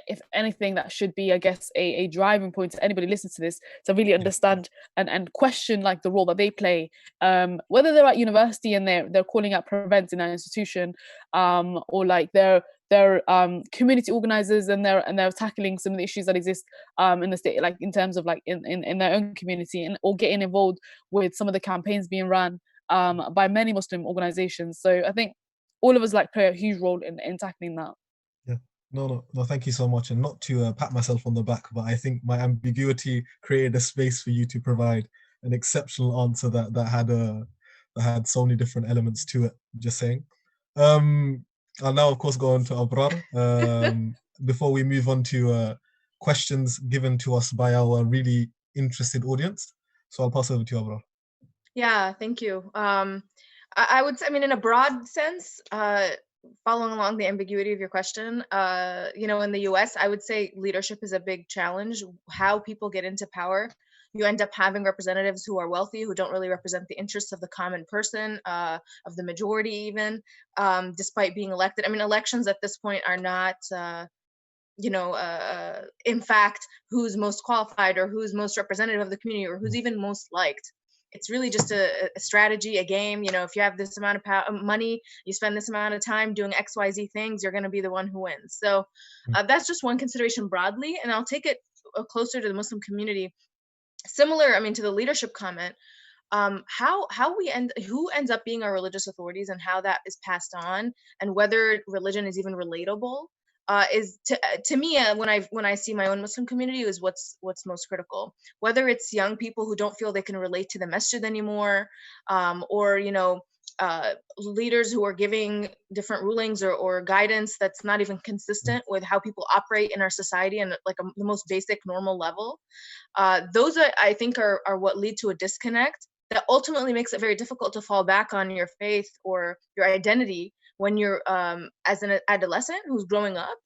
if anything, that should be, I guess, a driving point to anybody listening to this, to really understand and question like the role that they play, whether they're at university and they're calling out prevents in an institution, or like they're community organizers and they're tackling some of the issues that exist in the state, like in terms of like in their own community, and or getting involved with some of the campaigns being run by many Muslim organizations. So I think all of us like play a huge role in tackling that. Yeah, no, thank you so much. And not to pat myself on the back, but I think my ambiguity created a space for you to provide an exceptional answer that had so many different elements to it. Just saying. I'll now, of course, go on to Abrar before we move on to questions given to us by our really interested audience. So I'll pass over to Abrar. Yeah, thank you. I would say, I mean, in a broad sense, following along the ambiguity of your question, in the US, I would say leadership is a big challenge. How people get into power, you end up having representatives who are wealthy, who don't really represent the interests of the common person, of the majority even, despite being elected. I mean, elections at this point are not, in fact, who's most qualified or who's most representative of the community or who's even most liked. It's really just a strategy, a game. If you have this amount of money, you spend this amount of time doing XYZ things, you're going to be the one who wins. So that's just one consideration broadly. And I'll take it closer to the Muslim community. Similar, I mean, to the leadership comment, who ends up being our religious authorities and how that is passed on, and whether religion is even relatable, is to me, when I see my own Muslim community, is what's most critical. Whether it's young people who don't feel they can relate to the masjid anymore, or leaders who are giving different rulings or guidance that's not even consistent with how people operate in our society and like the most basic normal level. Those I think are what lead to a disconnect that ultimately makes it very difficult to fall back on your faith or your identity when you're as an adolescent who's growing up,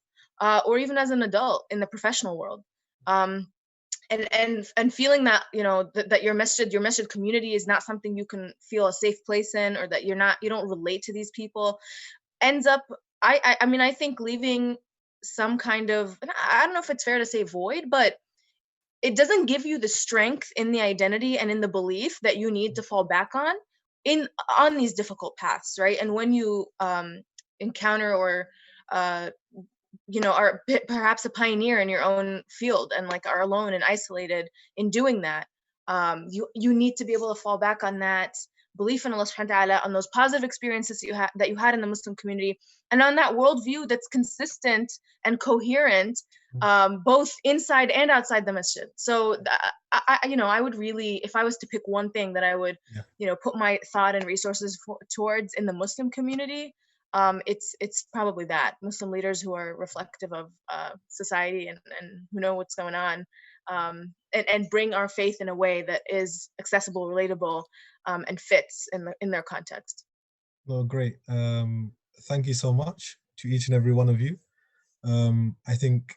or even as an adult in the professional world, and feeling that that your masjid community is not something you can feel a safe place in, or that you don't relate to these people, ends up I mean, I think leaving some kind of, I don't know if it's fair to say void, but it doesn't give you the strength in the identity and in the belief that you need to fall back on these difficult paths, right? And when you encounter or are perhaps a pioneer in your own field and like are alone and isolated in doing that, you need to be able to fall back on that belief in Allah subhanahu wa ta'ala, on those positive experiences that you had in the Muslim community, and on that worldview that's consistent and coherent, both inside and outside the masjid. So I would really, if I was to pick one thing that I would put my thought and resources towards in the Muslim community, it's probably that Muslim leaders who are reflective of society and who know what's going on, and bring our faith in a way that is accessible, relatable, and fits in their context. Well, great. Thank you so much to each and every one of you. I think,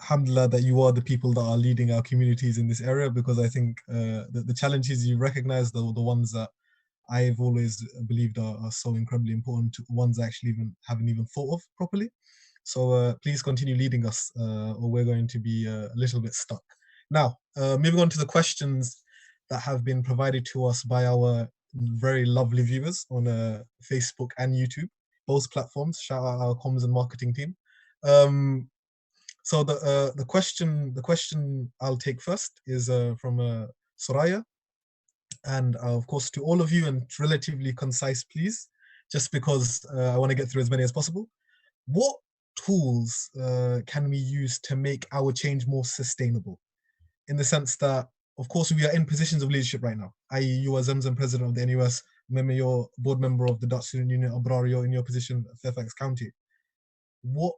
alhamdulillah, that you are the people that are leading our communities in this area, because I think the challenges you recognize, the ones that I've always believed are so incredibly important, ones I actually haven't even thought of properly. So please continue leading us, or we're going to be a little bit stuck. Now, moving on to the questions that have been provided to us by our very lovely viewers on Facebook and YouTube, both platforms. Shout out our comms and marketing team. So the question I'll take first is from Soraya. And of course, to all of you, and relatively concise, please, just because I want to get through as many as possible. What tools can we use to make our change more sustainable? In the sense that, of course, we are in positions of leadership right now. I.e., you are Zamzam, president of the NUS, Meme, you're board member of the Dutch Student Union, Abrar, you're in your position at Fairfax County. What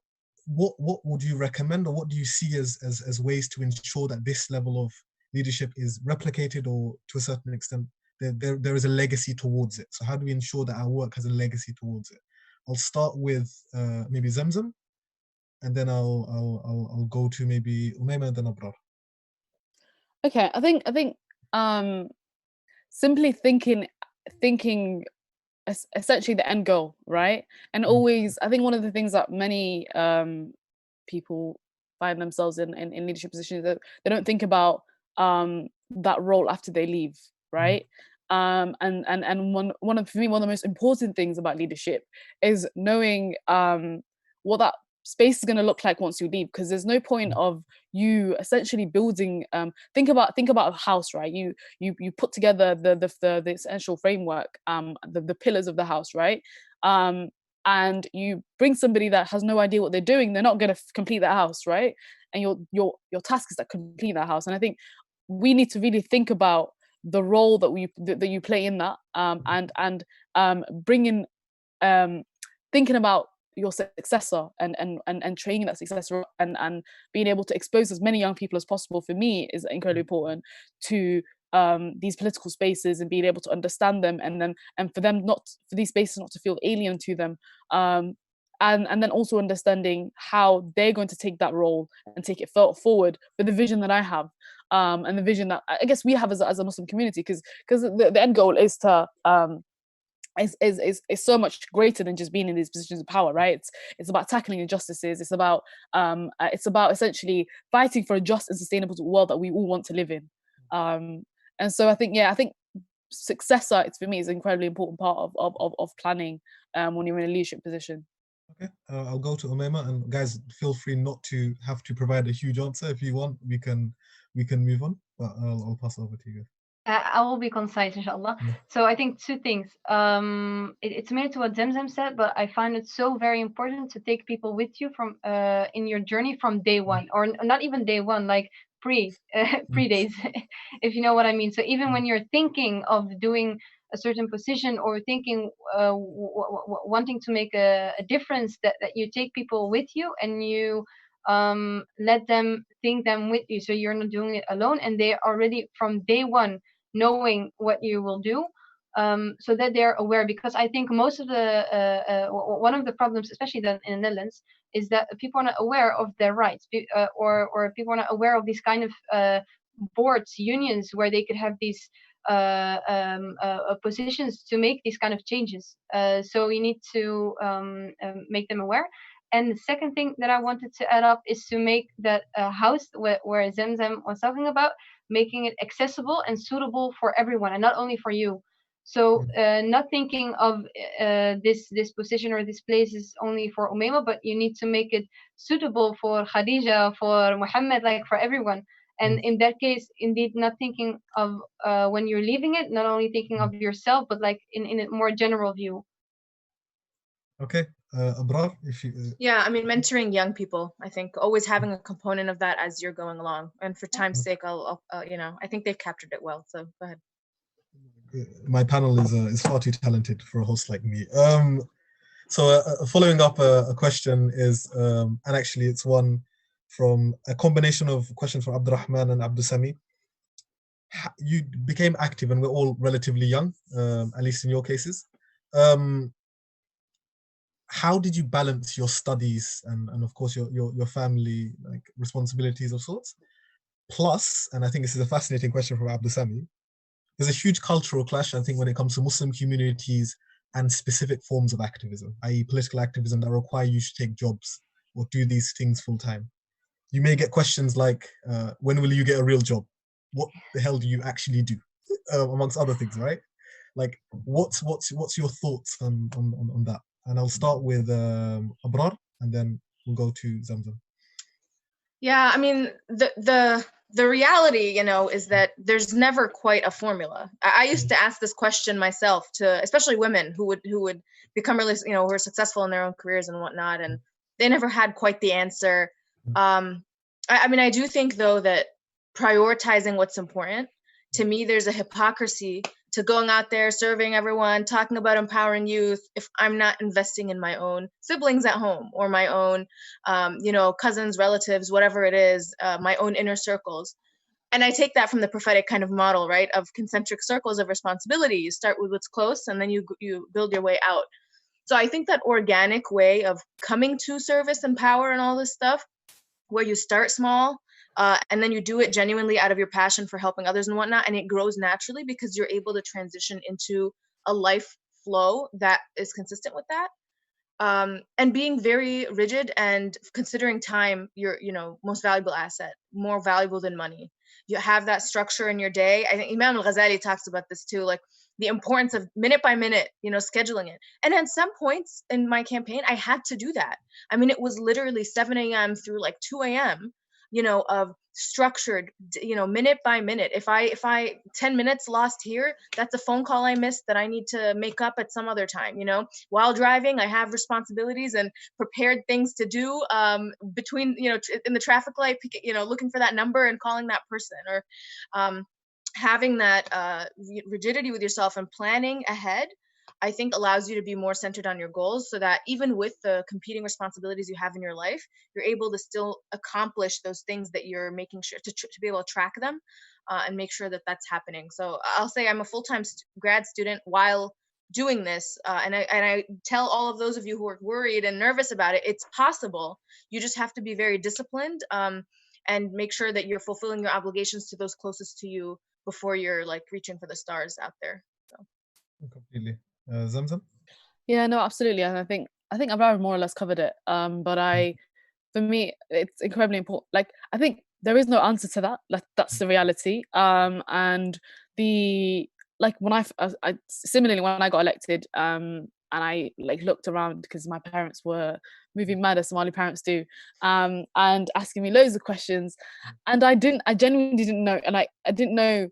what would you recommend, or what do you see as ways to ensure that this level of leadership is replicated, or to a certain extent there is a legacy towards it? So how do we ensure that our work has a legacy towards it? I'll start with maybe Zamzam, and then I'll go to maybe Umayma and then Abrar. Okay, I think simply thinking essentially the end goal, right? And always, I think one of the things that many people find themselves in leadership positions, that they don't think about that role after they leave, right? And one of the most important things about leadership is knowing what that space is going to look like once you leave, because there's no point of you essentially building think about a house, right? You put together the essential framework, the pillars of the house, right? And you bring somebody that has no idea what they're doing, they're not going to complete that house, right? And your task is to complete that house. And I think we need to really think about the role that you play in that, and bring in thinking about your successor and training that successor, and being able to expose as many young people as possible, for me, is incredibly important to these political spaces, and being able to understand them, and for these spaces not to feel alien to them, and then also understanding how they're going to take that role and take it forward with the vision that I have, and the vision that I guess we have as a Muslim community, because the end goal is to is so much greater than just being in these positions of power, right? It's about tackling injustices. It's about essentially fighting for a just and sustainable world that we all want to live in. And so I think successor, for me, is an incredibly important part of planning when you're in a leadership position. Okay, I'll go to Umayma, and guys, feel free not to have to provide a huge answer. If you want, we can move on, but I'll pass over to you. I will be concise, inshallah. So I think two things. It's similar to what Zemzem said, but I find it so very important to take people with you from in your journey from day one, or not even day one, like pre days, if you know what I mean. So even when you're thinking of doing a certain position, or thinking wanting to make a difference, that you take people with you, and you let them think them with you, so you're not doing it alone, and they are already from day one knowing what you will do, so that they're aware. Because I think most of the one of the problems, especially in the Netherlands, is that people are not aware of their rights, or people are not aware of these kind of boards, unions, where they could have these positions to make these kind of changes. So we need to make them aware. And the second thing that I wanted to add up is to make that house where Zemzem was talking about, making it accessible and suitable for everyone, and not only for you. So not thinking of this position or this place is only for Umayma, but you need to make it suitable for Khadija, for Muhammad, like for everyone. And in that case, indeed, not thinking of when you're leaving it, not only thinking of yourself, but like in a more general view. Okay, Abrar, if you... Yeah, I mean, mentoring young people, I think always having a component of that as you're going along. And for time's sake, I'll I think they've captured it well. So go ahead. My panel is far too talented for a host like me. So following up a question is, and actually it's one from a combination of questions from Abdurrahman and Abdusami. You became active, and we're all relatively young, at least in your cases. How did you balance your studies and of course your family, like, responsibilities of sorts? Plus, and I think this is a fascinating question from Abdusami, there's a huge cultural clash, I think, when it comes to Muslim communities and specific forms of activism, i.e. political activism that require you to take jobs or do these things full time. You may get questions like, when will you get a real job? What the hell do you actually do? Amongst other things, right? Like, what's your thoughts on that? And I'll start with Abrar, and then we'll go to Zamzam. Yeah, I mean, the reality, is that there's never quite a formula. I used to ask this question myself to, especially women who would become really, who are successful in their own careers and whatnot, and they never had quite the answer. I mean, I do think, though, that prioritizing what's important, to me, there's a hypocrisy to going out there, serving everyone, talking about empowering youth, if I'm not investing in my own siblings at home or my own, cousins, relatives, whatever it is, my own inner circles. And I take that from the prophetic kind of model, right, of concentric circles of responsibility. You start with what's close, and then you build your way out. So I think that organic way of coming to service and power and all this stuff, where you start small, and then you do it genuinely out of your passion for helping others and whatnot, and it grows naturally because you're able to transition into a life flow that is consistent with that. And being very rigid and considering time your most valuable asset, more valuable than money. You have that structure in your day. I think Imam al-Ghazali talks about this too, like the importance of minute by minute, scheduling it. And at some points in my campaign, I had to do that. I mean, it was literally 7 a.m. through like 2 a.m., of structured, minute by minute. If I 10 minutes lost here, that's a phone call I missed that I need to make up at some other time. While driving, I have responsibilities and prepared things to do, between, in the traffic light, looking for that number and calling that person, or having that rigidity with yourself and planning ahead, I think allows you to be more centered on your goals, so that even with the competing responsibilities you have in your life, you're able to still accomplish those things that you're making sure to be able to track them, and make sure that that's happening. So I'll say I'm a full-time grad student while doing this, and I tell all of those of you who are worried and nervous about it, it's possible. You just have to be very disciplined, and make sure that you're fulfilling your obligations to those closest to you before you're like reaching for the stars out there. So. Completely. Zamzam? Yeah, no, absolutely. And I think Abrar more or less covered it. But for me, it's incredibly important. Like, I think there is no answer to that. Like, that's the reality. And when I similarly, when I got elected, and I like looked around because my parents were moving mad as Somali parents do, and asking me loads of questions, and I genuinely didn't know, and I didn't know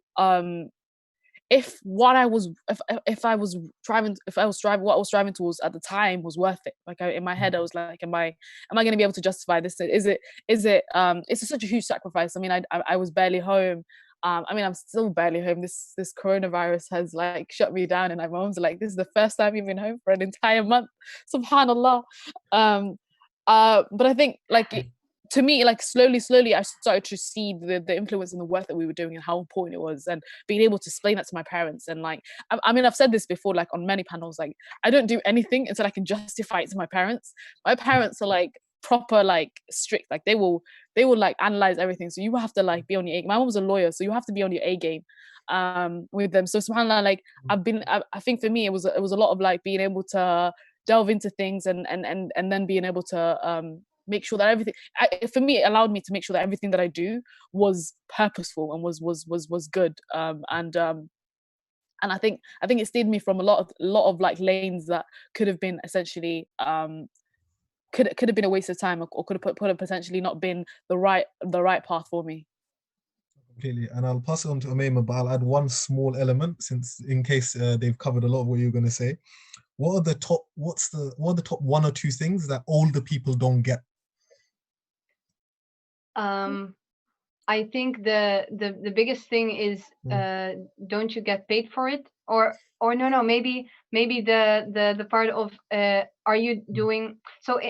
if what I was striving what I was striving towards at the time was worth it. Like in my head I was like, am I going to be able to justify this? Is it it's such a huge sacrifice. I mean, I was barely home. I mean, I'm still barely home. This coronavirus has like shut me down, and my mom's like, this is the first time you've been home for an entire month. Subhanallah. But I think to me, like slowly I started to see the influence and the work that we were doing and how important it was, and being able to explain that to my parents. And like, I mean, I've said this before, like on many panels, like I don't do anything until I can justify it to my parents. My parents are like proper, like strict, like they will like analyze everything. So you have to like be on your A. My mom was a lawyer, so you have to be on your A game with them. So subhanallah, like I think for me it was a lot of like being able to delve into things and then being able to make sure that everything, for me, it allowed me to make sure that everything that I do was purposeful and was good. And I think it steered me from a lot of like lanes that could have been essentially could have been a waste of time, or could have potentially not been the right path for me. Completely. And I'll pass it on to Umayma, but I'll add one small element, since in case they've covered a lot of what you're going to say. What are the top one or two things that older people don't get? I think the biggest thing is don't you get paid for it, or no, maybe the part of are you doing so.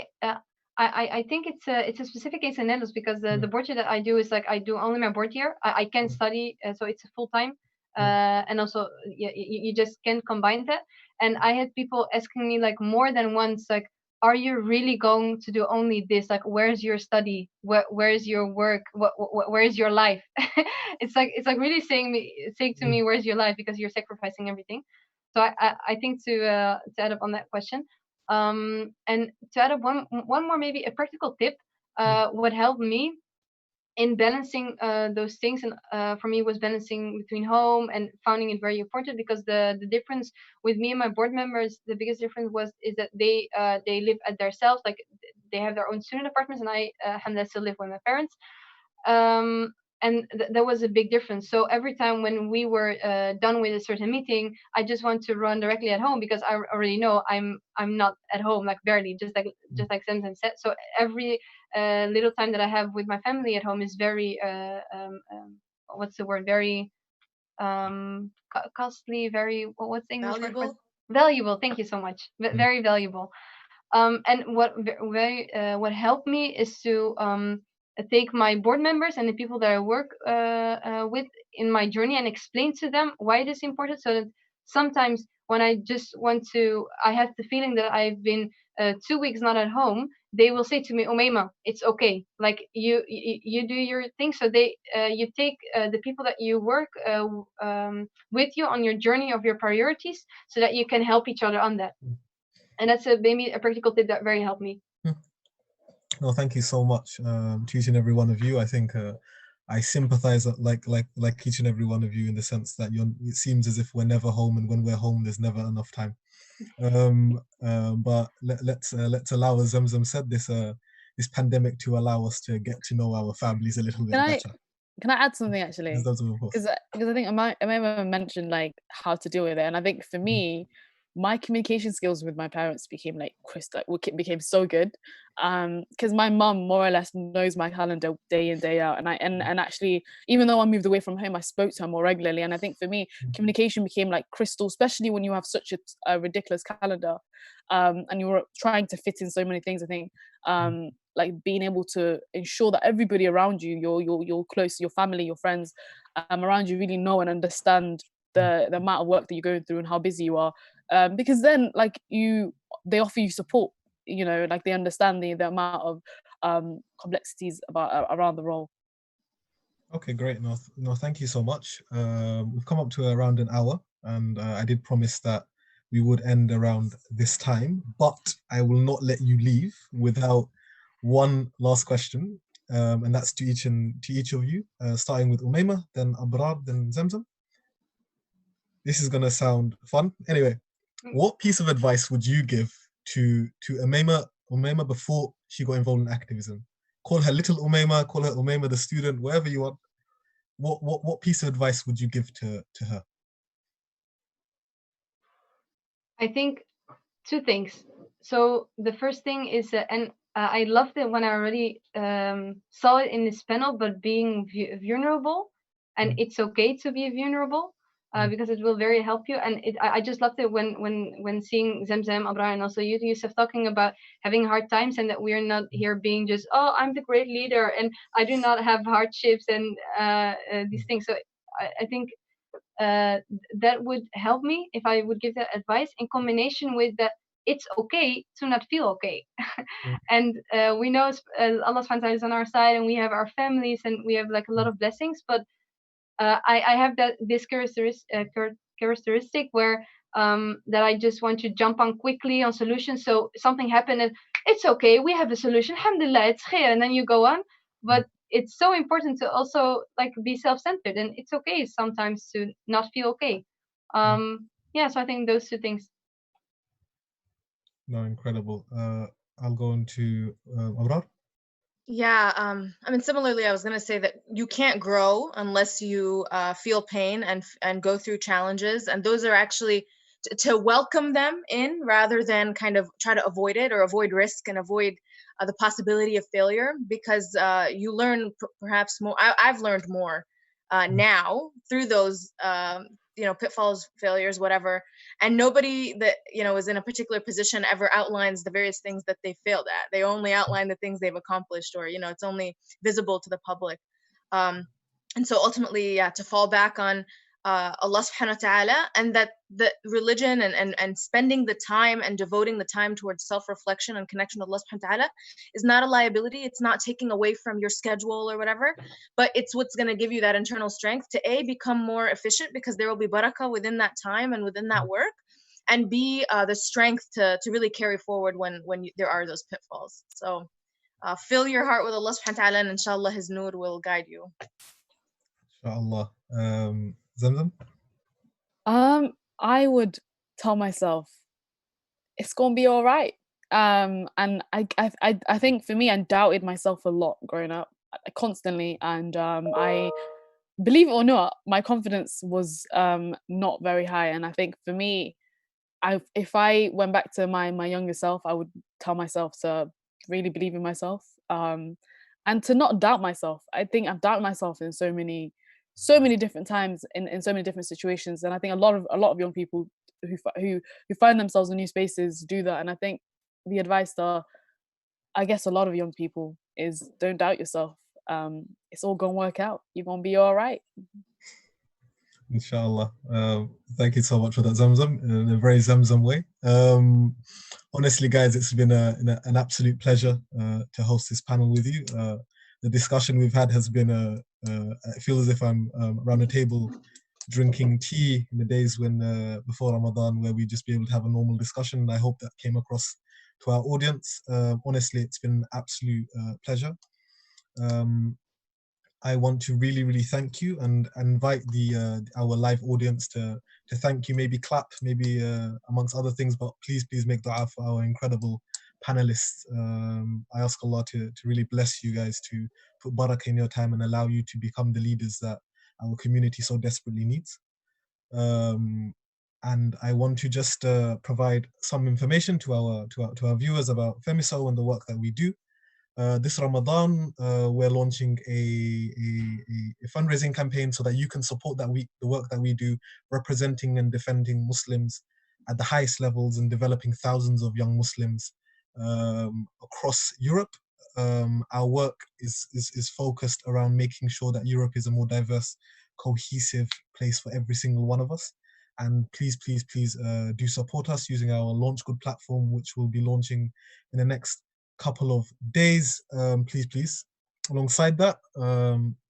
I think it's a specific case in Netherlands, because the board year that I do is like I do only my board year. I can study, so it's a full time, and also you just can't combine that. And I had people asking me like more than once, like, are you really going to do only this? Like, where's your study? Where's your work? Where's your life? It's like really saying to me, where's your life? Because you're sacrificing everything. So I think to add up on that question, and to add up one more, maybe a practical tip, would help me in balancing those things. And for me was balancing between home and finding it very important, because the difference with me and my board members, the biggest difference is that they live at themselves, like they have their own student apartments, and I alhamdulillah still live with my parents. And there was a big difference. So every time when we were done with a certain meeting, I just want to run directly at home, because I already know I'm not at home, like barely, just like Zemzem said. So every little time that I have with my family at home is very what's the word, very costly, very, what's the English word for it? Valuable. Valuable. Thank you so much. Mm. Very valuable. And what helped me is to take my board members and the people that I work with in my journey and explain to them why it is important. So that sometimes when I just want to, I have the feeling that I've been 2 weeks not at home. They will say to me, "Umayma, it's okay. Like you do your thing." So you take the people that you work with you on your journey of your priorities, so that you can help each other on that. And that's maybe a practical tip that very helped me. No, thank you so much to each and every one of you. I think I sympathize like each and every one of you in the sense that it seems as if we're never home, and when we're home, there's never enough time. But let's allow, as Zamzam said, this pandemic to allow us to get to know our families a little bit better. Can I add something actually? Yes, Zamzam, of course. Because I think I mentioned like how to deal with it, and I think for me, my communication skills with my parents became like became so good, because my mum more or less knows my calendar day in day out, and and actually, even though I moved away from home, I spoke to her more regularly, and I think for me, communication became like crystal, especially when you have such a ridiculous calendar, and you're trying to fit in so many things. I think like being able to ensure that everybody around you, your close, your family, your friends around you really know and understand the amount of work that you're going through and how busy you are, because then like they offer you support, you know, like they understand the amount of complexities around the role. Okay, great. No, thank you so much. We've come up to around an hour, and I did promise that we would end around this time, but I will not let you leave without one last question, and that's to each of you, starting with Umayma, then Abrar, then Zamzam. This is gonna sound fun. Anyway, what piece of advice would you give to Umayma before she got involved in activism? Call her little Umayma, call her Umayma the student, whatever you want. What piece of advice would you give to her? I think two things. So the first thing is, and I loved it when I already saw it in this panel, but being vulnerable, and it's okay to be vulnerable, because it will very help you. And I just loved it when seeing Zamzam, Abrar, and also you, Yusuf, talking about having hard times, and that we're not here being just, oh, I'm the great leader, and I do not have hardships and these things. So I think that would help me if I would give that advice in combination with that it's okay to not feel okay. And we know Allah subhanahu wa ta'ala is on our side, and we have our families, and we have like a lot of blessings, but I have this characteristic where that I just want to jump on quickly on solutions. So something happened and it's okay, we have a solution, alhamdulillah, it's khair, and then you go on. But it's so important to also like be self-centered, and it's okay sometimes to not feel okay. Yeah, so I think those two things. No, incredible. I'll go into Abrar. Yeah, I mean, similarly, I was going to say that you can't grow unless you feel pain and go through challenges, and those are actually to welcome them in rather than kind of try to avoid it or avoid risk and avoid the possibility of failure, because you learn perhaps more. I've learned more now through those pitfalls, failures, whatever. And nobody that is in a particular position ever outlines the various things that they failed at. They only outline the things they've accomplished, or it's only visible to the public. And so ultimately, yeah, to fall back on Allah subhanahu wa ta'ala, and that the religion and spending the time and devoting the time towards self-reflection and connection with Allah subhanahu wa ta'ala is not a liability. It's not taking away from your schedule or whatever, but it's what's going to give you that internal strength to become more efficient, because there will be barakah within that time and within that work, and be the strength to really carry forward when there are those pitfalls. So fill your heart with Allah subhanahu wa ta'ala, and inshallah his nur will guide you. Inshallah. Zamzam? I would tell myself it's gonna be all right. And I think for me, I doubted myself a lot growing up, constantly, and I, believe it or not, my confidence was not very high. And I think for me, if I went back to my younger self, I would tell myself to really believe in myself, and to not doubt myself. I think I've doubted myself in so many so many different times in so many different situations. And I think a lot of young people who find themselves in new spaces do that. And I think the advice that I guess a lot of young people is, don't doubt yourself. It's all gonna work out. You're gonna be all right. Inshallah. Thank you so much for that, Zamzam, in a very Zamzam way. Honestly, guys, it's been an absolute pleasure to host this panel with you. The discussion we've had has been, I feel as if I'm around a table drinking tea in the days when before Ramadan, where we just be able to have a normal discussion. And I hope that came across to our audience. Honestly, it's been an absolute pleasure. I want to really, really thank you and invite our live audience to thank you. Maybe clap, maybe amongst other things, but please make dua for our incredible panelists. I ask Allah to really bless you guys, to put barakah in your time and allow you to become the leaders that our community so desperately needs. And I want to just provide some information to our viewers about FEMYSO and the work that we do. This Ramadan, we're launching a fundraising campaign so that you can support the work that we do, representing and defending Muslims at the highest levels and developing thousands of young Muslims across Europe. Our work is focused around making sure that Europe is a more diverse, cohesive place for every single one of us. And please do support us using our Launch Good platform, which will be launching in the next couple of days. Please alongside that,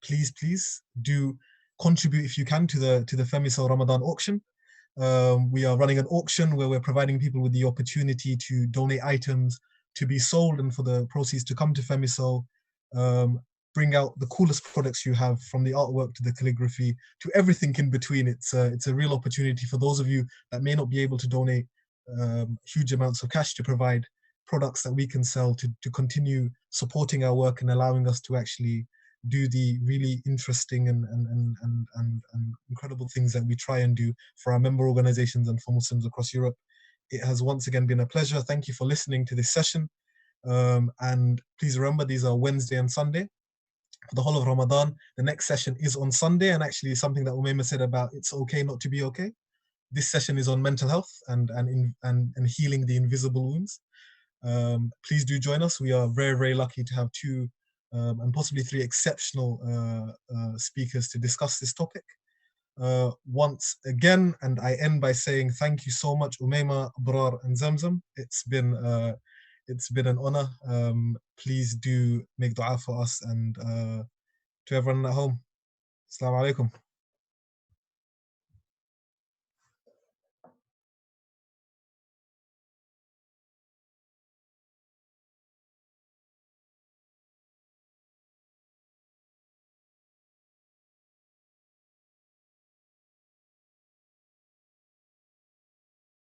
please do contribute if you can to the FEMYSO Ramadan auction. We are running an auction where we're providing people with the opportunity to donate items to be sold and for the proceeds to come to FEMYSO. Bring out the coolest products you have, from the artwork to the calligraphy to everything in between. It's a real opportunity for those of you that may not be able to donate huge amounts of cash, to provide products that we can sell to continue supporting our work and allowing us to actually do the really interesting and incredible things that we try and do for our member organizations and for Muslims across Europe. It has once again been a pleasure. Thank you for listening to this session. And please remember, these are Wednesday and Sunday for the whole of Ramadan. The next session is on Sunday, and actually something that Omeish said about it's okay not to be okay. This session is on mental health and healing the invisible wounds. Please do join us. We are very, very lucky to have 2 and possibly 3 exceptional speakers to discuss this topic. Once again, and I end by saying thank you so much, Umayma, Abrar, and Zamzam. It's been an honor. Please do make dua for us and to everyone at home. Assalamu alaikum.